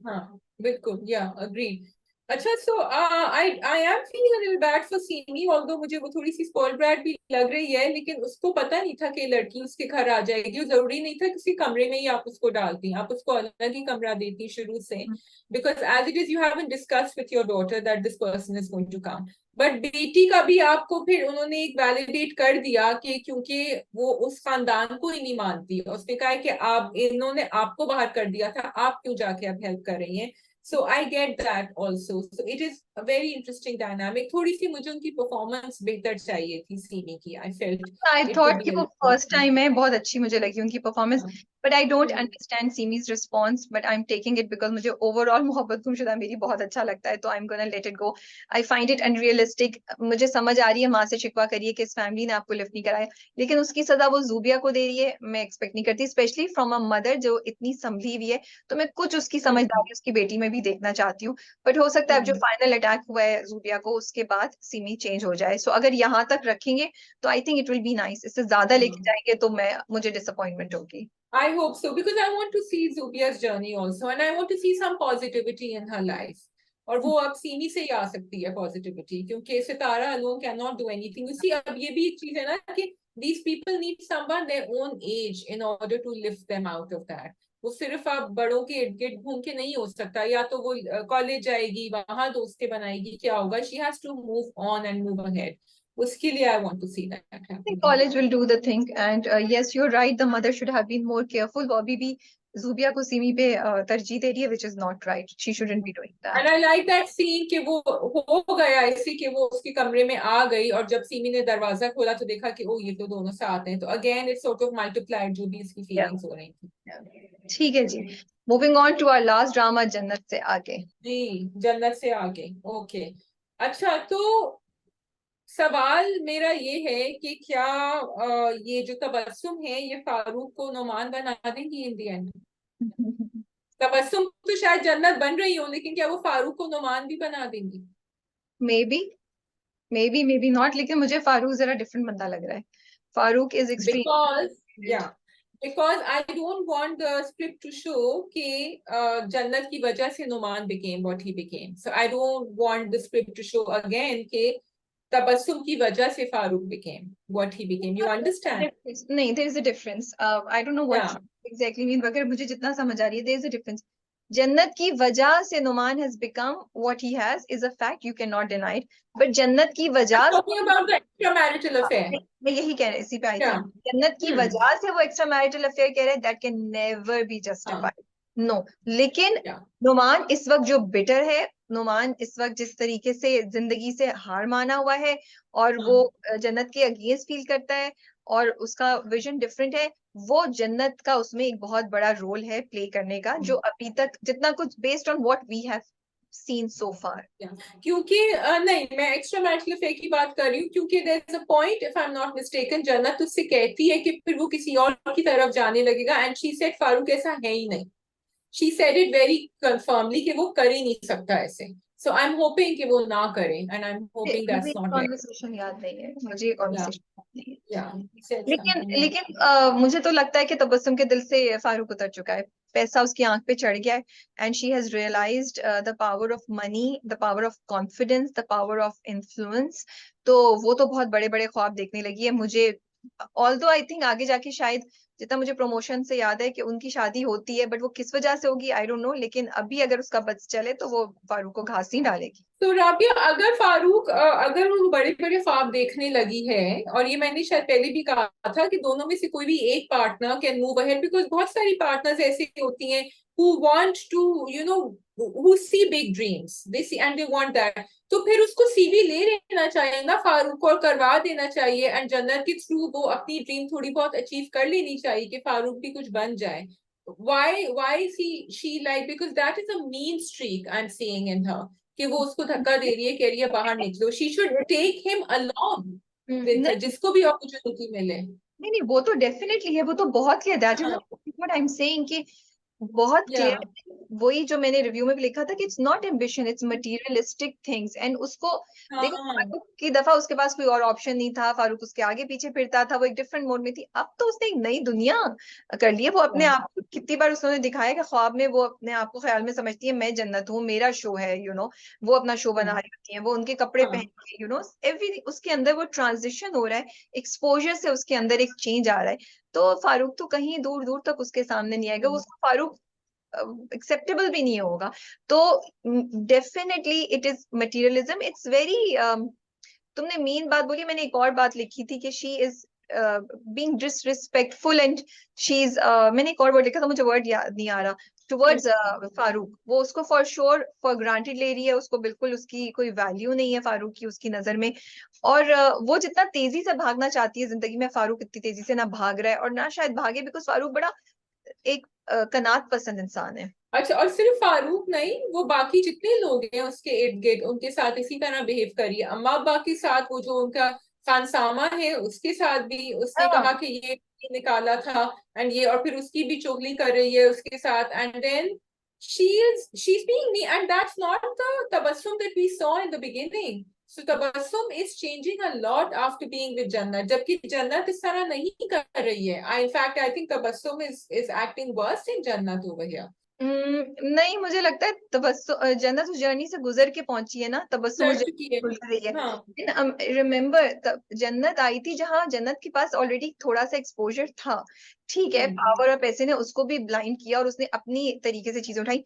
हाँ बिल्कुल, yeah agreed. अच्छा, so I am feeling a little bad for Seemi, although मुझे वो थोड़ी सी spoiled brat भी लग रही है, लेकिन उसको पता नहीं था कि लड़की उसके घर आ जाएगी, और जरूरी नहीं था कि उसके कमरे में ही आप उसको डालती, आप उसको अलग ही कमरा देती शुरू से, because as it is you haven't discussed with your daughter that this person is going to come. But बेटी का भी आपको फिर उन्होंने एक वैलिडेट कर दिया कि क्योंकि वो उस खानदान को ही नहीं मानती, उसने कहा है कि आप, इन्होंने आपको बाहर कर दिया था, आप क्यों जाके अब हेल्प कर रही हैं। So I get that also. So it is a very interesting dynamic. थोड़ी सी मुझे उनकी परफॉर्मेंस बेहतर चाहिए थी सीमी की. I felt I it could thought कि be a वो little फर्स्ट better. टाइम है, बहुत अच्छी मुझे लगी उनकी performance, but I don't Hmm. Understand Seemi's response, but I am taking it because मुझे ओवरऑल मोहब्बत गुमशुदा मेरी बहुत अच्छा लगता है, तो I am gonna let it go. I find it unrealistic. मुझे समझ आ रही है माँ से शिकवा करिए कि इस फैमिली ने आपको लिफ्ट नहीं कराया, लेकिन उसकी सजा वो जूबिया को दे रही है, मैं एक्सपेक्ट नहीं करती, स्पेशली फ्रॉम अ मदर जो इतनी संभली हुई है। तो मैं कुछ उसकी Hmm. समझदारी उसकी बेटी में भी देखना चाहती हूँ। बट हो सकता है अब जो Hmm. फाइनल अटैक हुआ है जूबिया को, उसके बाद सीमी चेंज हो जाए। सो अगर यहाँ तक रखेंगे तो I think it will be nice. इससे ज्यादा लेके Hmm. जाएंगे तो मैं मुझे डिसअपॉइंटमेंट होगी। I hope so because I want to see Zubia's journey also, and I want to see some positivity in her life. और वो अब सीमी से ही आ सकती है पॉजिटिविटी, क्योंकि Sitara alone can not do anything. You see, अब ये भी एक चीज है ना कि these people need someone their own age in order to lift them out of that. वो सिर्फ आप बड़ों के इर्द गिर्द घूम के नहीं हो सकता, या तो वो कॉलेज जाएगी, वहां दोस्तें बनाएगी, क्या होगा, she has to move on and move ahead. उसके लिए I want to see that happening. College will do the thing and yes you are right, the mother should have been more careful. वो अभी भी जूबिया को सिमी पे तरजीह दे रही है, which is not right, she shouldn't be doing and that. I like that scene कि वो हो गया ऐसे कि वो उसके कमरे में आ गई, और जब सीमी ने दरवाजा खोला तो देखा कि ओ ये तो दोनों साथ हैं, तो again it's sort of multiplied जो भी इसकी फीलिंग्स हो रही थी। ठीक है जी, moving on to our last drama, Jannat Se आगे। जी, जन्नत से आगे। ओके। अच्छा, तो सवाल मेरा ये है कि क्या ये जो तबस्सुम है ये फारूक को नुमान बना देंगी इन दी एंड। तबस्सुम तो शायद जन्नत बन रही हो, लेकिन क्या वो फारूक को नुमान भी बना देंगी? May be, may be not, लेकिन मुझे फारूक जरा डिफरेंट बंदा लग रहा है। Farooq is Because extreme. yeah, because I don't want the script to show कि जन्नत की वजह से Numan became what he became. So I don't want the script to show again कि तबस्सुम की वजह से Farooq became what he became. You understand? नहीं, there is a difference. I don't know what Yeah. Exactly mean, मगर मुझे जितना समझ आ रही है देयर इज अ डिफरेंस। जन्नत की वजह से Noman has become what he has is a fact, you can not deny it. But Jannat की I'm वजह, talking about the extramarital affair. मैं यही कह रही, इसी पे आई थी। Yeah. जन्नत की Hmm. वजह से वो एक्स्ट्रा मैरिटल अफेयर कह रहे हैं, दैट कैन नेवर बी हाँ. Justified, no. लेकिन Yeah. नुमान इस वक्त जो बिटर है, नुमान इस वक्त जिस तरीके से जिंदगी से हार माना हुआ है, और वो हाँ. जन्नत के अगेंस्ट फील करता है, और उसका विजन डिफरेंट है। वो जन्नत का उसमें एक बहुत बड़ा रोल है प्ले करने का, जो अभी तक जितना कुछ based on what we have seen so far. क्योंकि नहीं, मैं एक्स्ट्रा मैरिटल अफेयर की बात कर रही हूँ, क्योंकि there is a point, if I am not mistaken, Jannat उससे कहती है कि फिर वो किसी और की तरफ जाने लगेगा, एंड शी सेड फारूक ऐसा है ही नहीं। शी सेड इट वेरी कंफर्मली कि वो कर ही नहीं सकता ऐसे। सो आई एम होपिंग कि वो ना करें, एंड आई एम होपिंग मुझे दैट्स ये नॉट देयर। कॉन्वर्सेशन याद नहीं है, मुझे ये या कॉन्वर्सेशन याद नहीं है। या ही सेड लेकिन समथिंग लाइक। लेकिन मुझे तो लगता है कि तबस्सुम के दिल से फारूक उतर चुका है, पैसा उसकी आंख पे चढ़ गया है, and she has realised the power of money, the power of confidence, the power of influence. तो वो तो बहुत बड़े बड़े ख्वाब देखने लगी है मुझे। ऑल्दो आई थिंक आगे जाके शायद, जितना मुझे प्रमोशन से याद है कि उनकी शादी होती है, बट वो किस वजह से होगी आई डोंट नो, लेकिन अभी अगर उसका बस चले तो वो फारूक को घास नहीं डालेगी। तो राबिया, अगर फारूक अगर वो बड़े बड़े ख्वाब देखने लगी है, और ये मैंने शायद पहले भी कहा था कि दोनों में से कोई भी एक partner can move ahead, because बहुत सारी पार्टनर्स ऐसी होती हैं who want to, you know, who see big dreams, they see and they want that. तो फिर उसको सीवी ले लेना चाहिए ना फारूक को, और करवा देना चाहिए, एंड जन्नत के थ्रू वो अपनी ड्रीम थोड़ी बहुत अचीव कर लेनी चाहिए कि फारूक भी कुछ बन जाए। why is she like, because that is a mean streak I'm seeing in her, कि वो उसको धक्का दे रही है, कह रही है बाहर निकलो। She should take him along with her, नहीं जिसको भी अपॉर्चुनिटी मिले। नहीं नहीं, वो तो डेफिनेटली है, वो तो बहुत clear, that is what I am saying कि बहुत या क्लियर। वही जो मैंने रिव्यू में भी लिखा था कि it's not ambition, it's materialistic things. And उसको हाँ देखो, हाँ फारूक की दफा उसके पास कोई और ऑप्शन नहीं था, फारूक उसके आगे पीछे फिरता था, वो एक डिफरेंट मोड में थी। अब तो उसने एक नई दुनिया कर ली है। वो अपने हाँ आप को कितनी बार उसने दिखाया कि ख्वाब में वो अपने आप को ख्याल में समझती है मैं जन्नत हूँ, मेरा शो है, वो अपना शो बना हम्म, रही होती है, वो उनके कपड़े पहन हाँ के, एवरीथिंग उसके अंदर वो ट्रांजिशन हो रहा है, एक्सपोजर से उसके अंदर एक चेंज आ रहा है। तो फारूक तो कहीं दूर दूर तक उसके सामने नहीं आएगा, वो उसको फारूक एक्सेप्टेबल भी नहीं होगा। तो definitely it is materialism, it's very, तुमने मेन बात बोली, मैंने एक और बात लिखी थी कि she is being disrespectful and she is, मैंने एक और वर्ड लिखा था, मुझे वर्ड याद नहीं आ रहा, टुवर्ड्स फारूक। वो उसको फॉर श्योर फॉर ग्रांटेड ले रही है, उसको बिल्कुल उसकी कोई वैल्यू नहीं है फारूक की उसकी नजर में। और वो जितना तेजी से भागना चाहती है जिंदगी में, फारूक इतनी तेजी से ना भाग रहा है, और ना शायद भागे, बिकॉज फारूक बड़ा एक कनात पसंद इंसान है। अच्छा, और सिर्फ फारूक नहीं, वो बाकी जितने लोग हैं उसके इर्द गिर्द उनके साथ इसी तरह बिहेव करिए। अम्मा अब्बा के साथ वो जो उनका खानसामा है उसके साथ भी उसने हाँ। कहा कि ये निकाला था, एंड ये, और फिर उसकी भी चुगली कर रही है उसके साथ, and then she's being me, and that's not the tabassum that we saw in the beginning. So tabassum is changing a lot after being with Jannat, जबकि जन्नत इस तरह नहीं कर रही है। In fact, I think tabassum is acting worse in Jannat over here. नहीं, मुझे लगता है तबस्सुम, जन्नत उस जर्नी से गुजर के पहुंची है ना, तबस्सुम उस कर जर्नी चुकी से है। गुजर रही है। हाँ। लेकिन रिमेम्बर, जन्नत आई थी जहां जन्नत के पास ऑलरेडी थोड़ा सा एक्सपोजर था। ठीक है, हम्म। पावर और पैसे ने उसको भी ब्लाइंड किया और उसने अपनी तरीके से चीजें उठाई।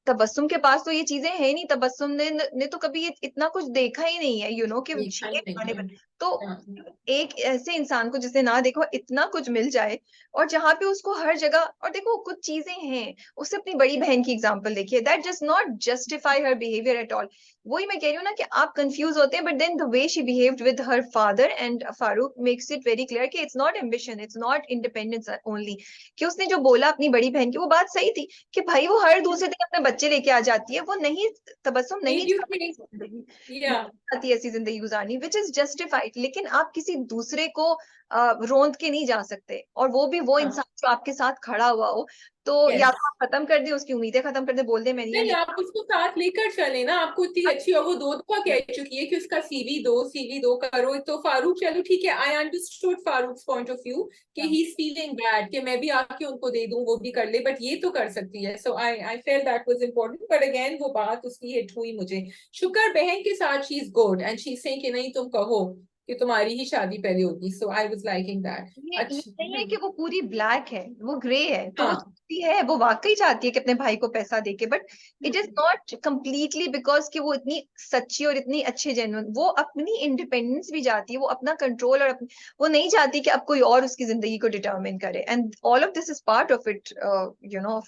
तबस्सुम के पास तो ये चीजें है नहीं, तबस्सुम ने तो कभी ये इतना कुछ देखा ही नहीं है, कि देखा ही चीजें नहीं खाने है। पर। तो हाँ। एक ऐसे इंसान को जिसने ना देखो इतना कुछ मिल जाए, और जहां पे उसको हर जगह, और देखो कुछ चीजें हैं, उससे अपनी बड़ी बहन की एग्जांपल देखिए, that just not justify her behaviour at all. वही मैं कह रही हूँ ना कि आप कंफ्यूज होते हैं, but then the way she behaved with her father and Farooq makes it very clear कि it's not ambition, it's not independence only. कि उसने जो बोला अपनी बड़ी बहन की, वो बात सही थी कि भाई वो हर दूसरे दिन अपने बच्चे लेके आ जाती है, वो नहीं, तबस्सुम नहीं Made you चाहती think. जिंदगी, Yeah. नहीं चाहती ऐसी जिंदगी गुजारनी, विच इज जस्टिफाइड। लेकिन आप किसी दूसरे को रोंद के नहीं जा सकते, और वो भी वो हाँ। इंसान जो आपके साथ खड़ा हुआ हो। तो या तो Yes. आप खत्म कर दें, उसकी उम्मीदें खत्म कर दें, बोल दें मैं नहीं नहीं, लेकिन आप उसको साथ लेकर चले ना, आपको इतनी अच्छी, और वो दो दफा कह चुकी है कि उसका सीवी दो करो। तो फारूक, चलो ठीक है, I understood Farooq point of view कि ही इज फीलिंग बैड कि मैं भी आके उनको दे दूं, वो भी कर ले, बट ये तो कर सकती है। So I felt that was important, but again वो बात उसकी हिट हुई मुझे। शुक्र बहन के साथ she is good, and she is saying कि नहीं, तुम कहो कि तुम्हारी ही शादी पहले होगी। सो आई वाज लाइकिंग दैट। ये अच्छा। नहीं है कि वो पूरी ब्लैक है, वो ग्रे है, तो वो हाँ। चाहती है, वो वाकई चाहती है कि अपने भाई को पैसा देके, but it is hmm. Not completely because कि वो इतनी सच्ची और इतनी अच्छी जेन्युइन, वो अपनी इंडिपेंडेंस भी चाहती है, वो अपना कंट्रोल, और वो नहीं चाहती कि अब कोई और उसकी जिंदगी को डिटरमिन करे, and all of this is part of it,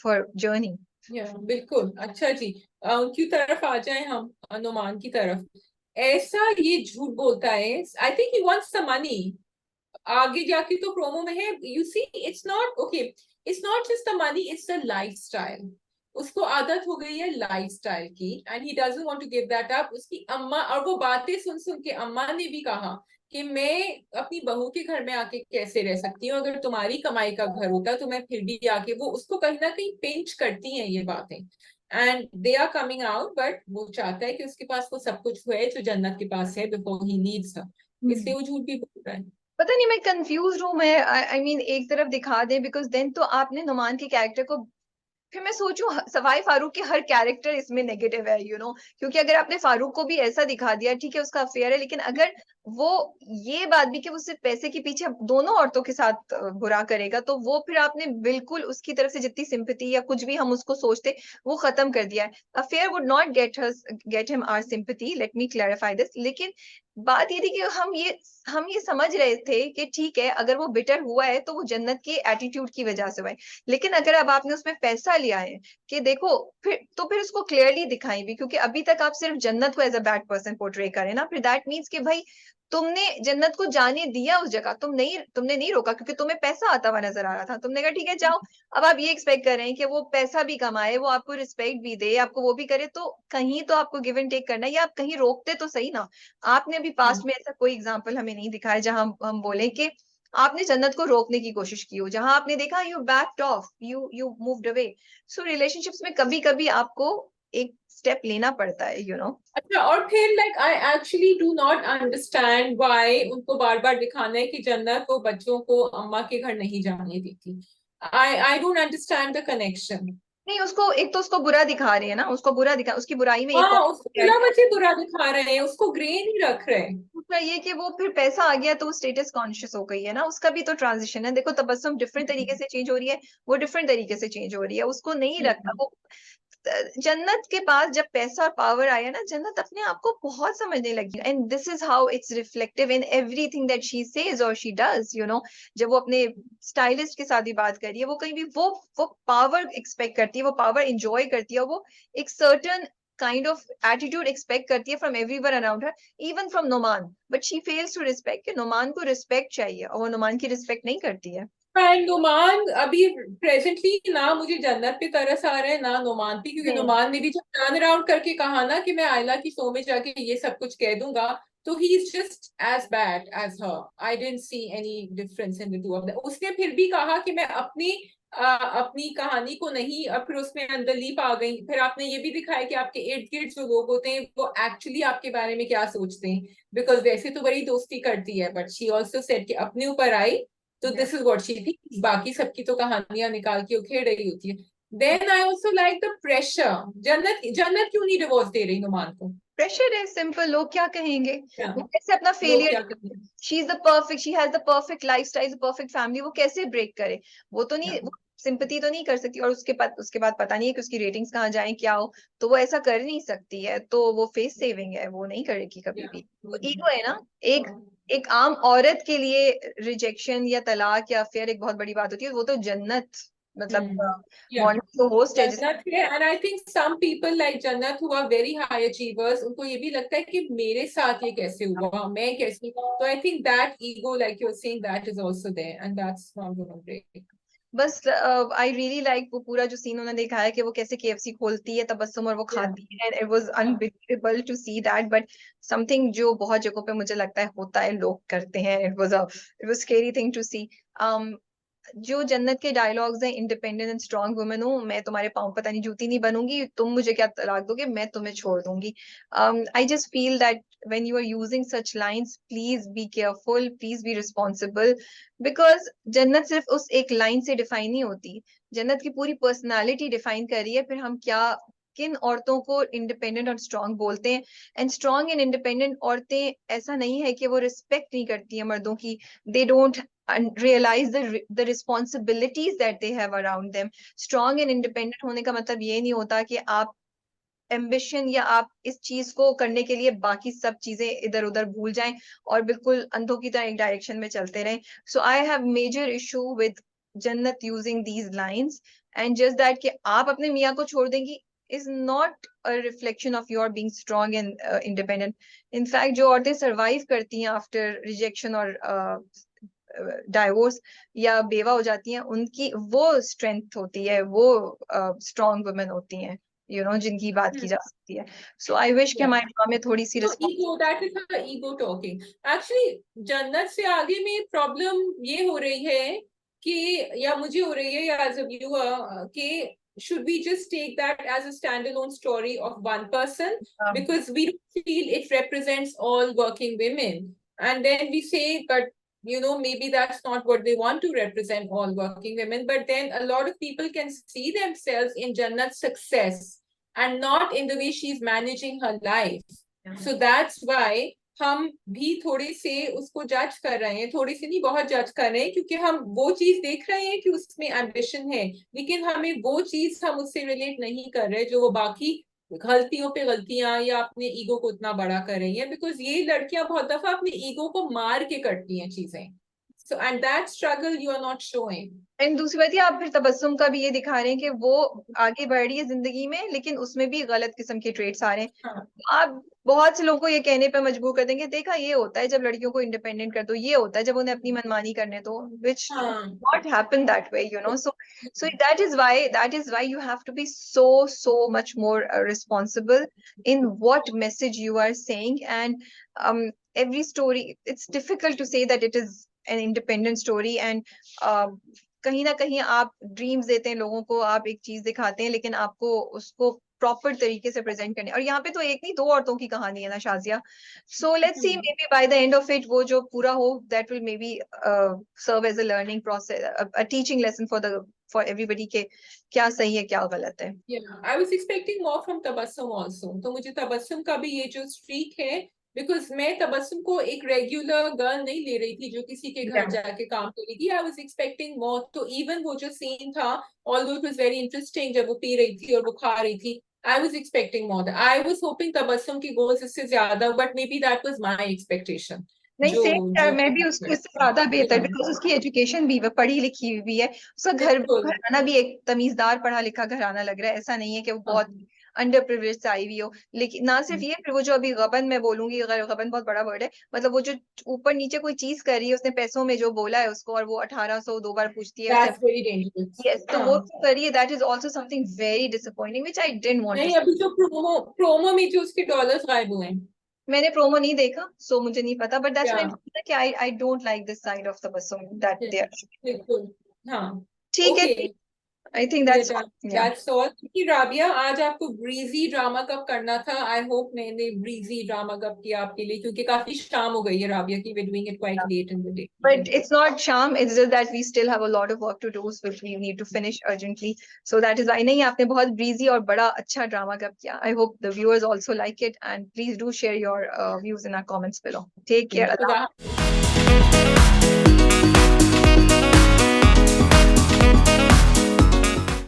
for journey. बिल्कुल। अच्छा जी, उनकी तरफ आ जाए हम, अनुमान की तरफ। ऐसा ये झूठ बोलता है, I think he wants the money. आगे जाके तो प्रोमो में है, you see, it's not okay, it's not just the money, it's the lifestyle. उसको आदत हो गई है लाइफस्टाइल की, and he doesn't want to give that up. उसकी अम्मा, और वो बातें सुन सुन के अम्मा ने भी कहा कि मैं अपनी बहू के घर में आके कैसे रह सकती हूँ, अगर तुम्हारी कमाई का घर होता तो मैं फिर भी आके, वो उसको कहीं ना कहीं पिंच करती हैं ये बातें, and they are coming out. But वो चाहता है कि उसके पास वो सब कुछ है जो जन्नत के पास है, बिफोर ही नीड्स हर, इसलिए वो झूठ भी बोल रहा है। पता नहीं, मैं कंफ्यूज हूँ। मैं आई मीन एक तरफ दिखा दें, बिकॉज देन तो आपने नुमान के कैरेक्टर को, फिर मैं सोचूं सवाई फारूक के हर कैरेक्टर इसमें नेगेटिव है, क्योंकि अगर आपने फारूक को भी ऐसा दिखा दिया, ठीक है उसका अफेयर है, लेकिन अगर वो ये बात भी कि वो सिर्फ पैसे के पीछे दोनों औरतों के साथ बुरा करेगा, तो वो फिर आपने बिल्कुल उसकी तरफ से जितनी सिंपैथी या कुछ भी हम उसको सोचते, वो खत्म कर दिया है। Affair would not get him our sympathy, let me clarify this. लेकिन बात ये थी कि हम ये समझ रहे थे कि ठीक है, अगर वो बिटर हुआ है तो वो जन्नत के एटीट्यूड की वजह से हुआ है। लेकिन अगर अब आपने उसमें पैसा लिया है कि देखो, फिर उसको क्लियरली दिखाई भी, क्योंकि अभी तक आप सिर्फ जन्नत को as a bad person portray करें ना, फिर दैट मीन्स कि भाई तुमने जन्नत को जाने दिया उस जगह, तुमने नहीं रोका, क्योंकि तुम्हें पैसा आता हुआ नजर आ रहा था, तुमने कहा ठीक है जाओ। अब आप ये एक्सपेक्ट कर रहे हैं कि वो पैसा भी कमाए, वो आपको रिस्पेक्ट भी दे, आपको वो भी करे, तो कहीं तो आपको गिव एंड टेक करना है, या आप कहीं रोकते तो सही ना। आपने अभी पास्ट में ऐसा कोई एग्जाम्पल हमें नहीं दिखाया जहां हम बोले कि आपने जन्नत को रोकने की कोशिश की हो, जहां आपने देखा you backed of, you moved away. So relationships में कभी कभी आपको एक स्टेप लेना पड़ता है, यू नो। अच्छा, और फिर like I actually do not understand why उनको बार बार दिखाना है कि जन्नत वो बच्चों को अम्मा के घर नहीं जाने देती। I don't understand the connection. नहीं, उसको एक तो उसको बुरा दिखा रही है ना, उसको बुरा दिखा, उसकी बुराई में एक हाँ, और उसको बिना वजह बुरा दिखा रहे हैं, उसको ग्रे नहीं रख रहे। दूसरा ये कि वो फिर पैसा आ गया तो वो स्टेटस कॉन्शियस हो गई है ना, उसका भी तो ट्रांजिशन है। देखो तबस्सुम डिफरेंट तरीके से चेंज हो रही है, वो डिफरेंट तरीके से चेंज हो रही है, उसको नहीं रखा वो। जन्नत के पास जब पैसा और पावर आया ना, जन्नत अपने आप को बहुत समझने लगी, and this is how it's reflective in everything that she says और शी डज, यू नो। जब वो अपने स्टाइलिस्ट के साथ भी बात कर रही है, वो कहीं भी वो पावर एक्सपेक्ट करती है, वो पावर इंजॉय करती है, वो एक certain kind of attitude expect करती है from everyone around her, even from Noman, but she fails to respect, कि नोमान को रिस्पेक्ट चाहिए और वो नोमान की रिस्पेक्ट नहीं करती है। नुमान अभी प्रेजेंटली ना मुझे जन्नत पे तरस आ रहा है ना नुमान पे, क्योंकि हम्म। नुमान ने भी जब टर्न अराउंड करके कहा ना कि मैं आयला की शो में जाके ये सब कुछ कह दूंगा, तो he is just as bad as her. I didn't see any difference in the two of them. उसने फिर भी कहा कि मैं अपनी कहानी को नहीं, और फिर उसमें अंदर लीप आ गई। फिर आपने ये भी दिखाया कि आपके इर्द गिर्द जो लोग होते हैं वो एक्चुअली आपके बारे में क्या सोचते हैं, बिकॉज वैसे तो बड़ी दोस्ती करती है, बट शी ऑल्सो सेड कि अपने ऊपर आई तो दिस इज व्हाट शी थी, बाकी सबकी तो कहानियां निकाल के उखेड़ रही होती है। Then I also like the pressure. Jannat Jannat क्यों नहीं डिवोर्स दे रही नुमान को? प्रेशर है, सिंपल, लोग क्या कहेंगे, क्या वो कैसे अपना लोग फेलियर, क्या करते she is the perfect, she has the perfect lifestyle, the perfect family, वो कैसे ब्रेक करे? वो तो नहीं, हैं? वो सिंपैथी तो नहीं कर सकती, और उसके बाद पता नहीं है कि उसकी रेटिंग्स कहाँ जाएं क्या हो, तो वो ऐसा कर नहीं सकती है, तो वो फेस सेविंग है, वो नहीं करेगी कभी भी। वो ईगो है ना। एक एक आम औरत के लिए रिजेक्शन या तलाक या फिर एक बहुत बड़ी बात होती है, वो तो जन्नत, मतलब या मॉर्निंग शो होस्ट है जिस। जन्नत है, and I think some people like Jannat who are very high achievers, उनको ये भी लगता है कि मेरे साथ ये कैसे हुआ, मैं कैसे, तो I think that ego like you are saying that is also there, and that's not gonna break. बस आई रियली लाइक वो पूरा जो सीन उन्होंने दिखाया कि वो कैसे केएफसी खोलती है तबस्सुम और वो या खाती है, and it was unbelievable to see that, but something जो बहुत जगहों पे मुझे लगता है होता है, लोग करते हैं, it was scary thing to see. जो जन्नत के डायलॉग्स हैं, इंडिपेंडेंट एंड स्ट्रांग वुमन हूँ मैं, तुम्हारे पाँव पता नहीं जूती नहीं बनूंगी, तुम मुझे क्या तलाक दोगे, मैं तुम्हें छोड़ दूंगी। I just feel that when you are using such lines, please be careful, please be responsible, because जन्नत सिर्फ उस एक लाइन से डिफाइन नहीं होती, जन्नत की पूरी पर्सनालिटी डिफाइन कर रही है, फिर हम क्या, किन औरतों को इंडिपेंडेंट और स्ट्रांग बोलते हैं। एंड स्ट्रांग एंड इंडिपेंडेंट औरतें, ऐसा नहीं है कि वो रिस्पेक्ट नहीं करती हैं मर्दों की, they don't realize the responsibilities that they have around them. Strong and independent होने का मतलब ये नहीं होता कि आप एम्बिशन या आप इस चीज को करने के लिए बाकी सब चीजें इधर उधर भूल जाएं और बिल्कुल अंधों की तरह एक डायरेक्शन में चलते रहें। So I have major issue with Jannat using these lines, and just that कि आप अपने मियाँ को छोड़ देंगी is not a reflection of your being strong and independent. In fact, जो औरतें survive करती हैं after rejection और डाइवोर्स या बेवा हो जाती हैं, उनकी वो स्ट्रेंथ होती है, वो स्ट्रॉन्ग वुमेन होती हैं, यू नो, जिनकी बात की जा सकती है। सो आई विश कि या हमारे गांव में थोड़ी सी तो response. Ego, that is the ego talking. Actually जन्नत से आगे में प्रॉब्लम ये हो रही है कि, या मुझे हो रही है, या एज अ व्यूअर, कि should we just take that as a standalone story of one person, because we don't feel it represents all working women, and then we say, but you know, maybe that's not what they want to represent, all working women, but then a lot of people can see themselves in Jannat's success and not in the way she's managing her life. So that's why हम भी थोड़े से उसको जज कर रहे हैं, थोड़ी सी नहीं बहुत जज कर रहे हैं, क्योंकि हम वो चीज देख रहे हैं कि उसमें एम्बिशन है, लेकिन हमें वो चीज हम उससे रिलेट नहीं कर रहे जो वो बाकी गलतियों पे गलतियां या अपने ईगो को इतना बड़ा कर रही है, बिकॉज ये लड़कियां बहुत दफा अपने ईगो को मार के करती हैं चीजें। So and that struggle you are not showing. And दूसरी बात ये, आप फिर तबस्सुम का भी ये दिखा रहे हैं कि वो आगे बढ़ रही है जिंदगी में, लेकिन उसमें भी गलत किस्म के ट्रेड्स आ रहे हैं। हाँ आप बहुत से लोगों को ये कहने पे मजबूर कर देंगे, देखा ये होता है जब लड़कियों को इंडिपेंडेंट कर दो, ये होता है जब उन्हें अपनी मनमानी करने दो, which हाँ not happen that way, you know. So that is why you have to be so much more responsible in what message you are saying, and every story, it's difficult to say that it is an independent story and कहीं ना कहीं आप dreams देते हैं लोगों को, आप एक चीज दिखाते हैं लेकिन आपको उसको प्रॉपर तरीके से प्रेजेंट करने, और यहाँ पे तो एक नहीं दो औरतों की कहानी है ना Shazia. So let's see maybe by the end of it वो जो पूरा हो, that will maybe serve as a learning process, a teaching lesson for everybody के क्या सही है क्या गलत है. I was expecting more from Tabassum also. तो मुझे तबस्सुम का भी ये जो स्ट्रीक है, बिकॉज मैं तबस्सुम को एक रेगुलर गर्ल नहीं ले रही थी जो किसी के घर Yeah. जाके काम करेगी. I was expecting more. तो इवन वो जो सीन था, although it was very interesting, जब वो पी रही थी और वो खा रही थी, I was expecting more. I was hopping Tabassum की गोल्स इससे ज्यादा, but may be that was my expectation. नहीं जो सेम यार, जो मैं भी उसको इससे ज्यादा बेहतर, बिकॉज उसकी एजुकेशन भी, वो पढ़ी लिखी हुई भी है, उसका बिल्कुल. घराना भी एक तमीजदार पढ़ा लिखा घराना लग रहा है, ऐसा नहीं है कि वो बहुत अंडर प्रिविलेज से आई हुई हो. लेकिन ना सिर्फ ये, फिर वो जो अभी गबन मैं बोलूंगी, अगर गबन बहुत बड़ा वर्ड है, मतलब वो जो ऊपर नीचे कोई चीज कर रही है, उसने पैसों में जो बोला है उसको, और वो 1800 दो बार पूछती है दैट्स वेरी डेंजरस. यस, तो वो जो करी है, that is also something very disappointing which I didn't want नहीं, टू. अभी जो प्रोमो में जो उसके डॉलर्स गायब हुए हैं. मैंने प्रोमो नहीं देखा, सो मुझे नहीं पता, बट दैट्स क्या? व्हाई कि I don't like this side of Tabassum that they are. बिल्कुल. हाँ. ठीक है, okay. I think that's yeah. That's all. कि राबिया, आज आपको ब्रीजी ड्रामा कब करना था? आई होप मैंने ब्रीजी ड्रामा कब किया आपके लिए, क्योंकि काफी शाम हो गई है राबिया की. We doing it quite late in the day. But it's not sham, it's just that we still have a lot of work to do, which we need to finish urgently. So that is why. नहीं, आपने बहुत breezy और बड़ा अच्छा drama कब किया. I hope the viewers also like it, and please do share your views in our comments below. Take care. खुदा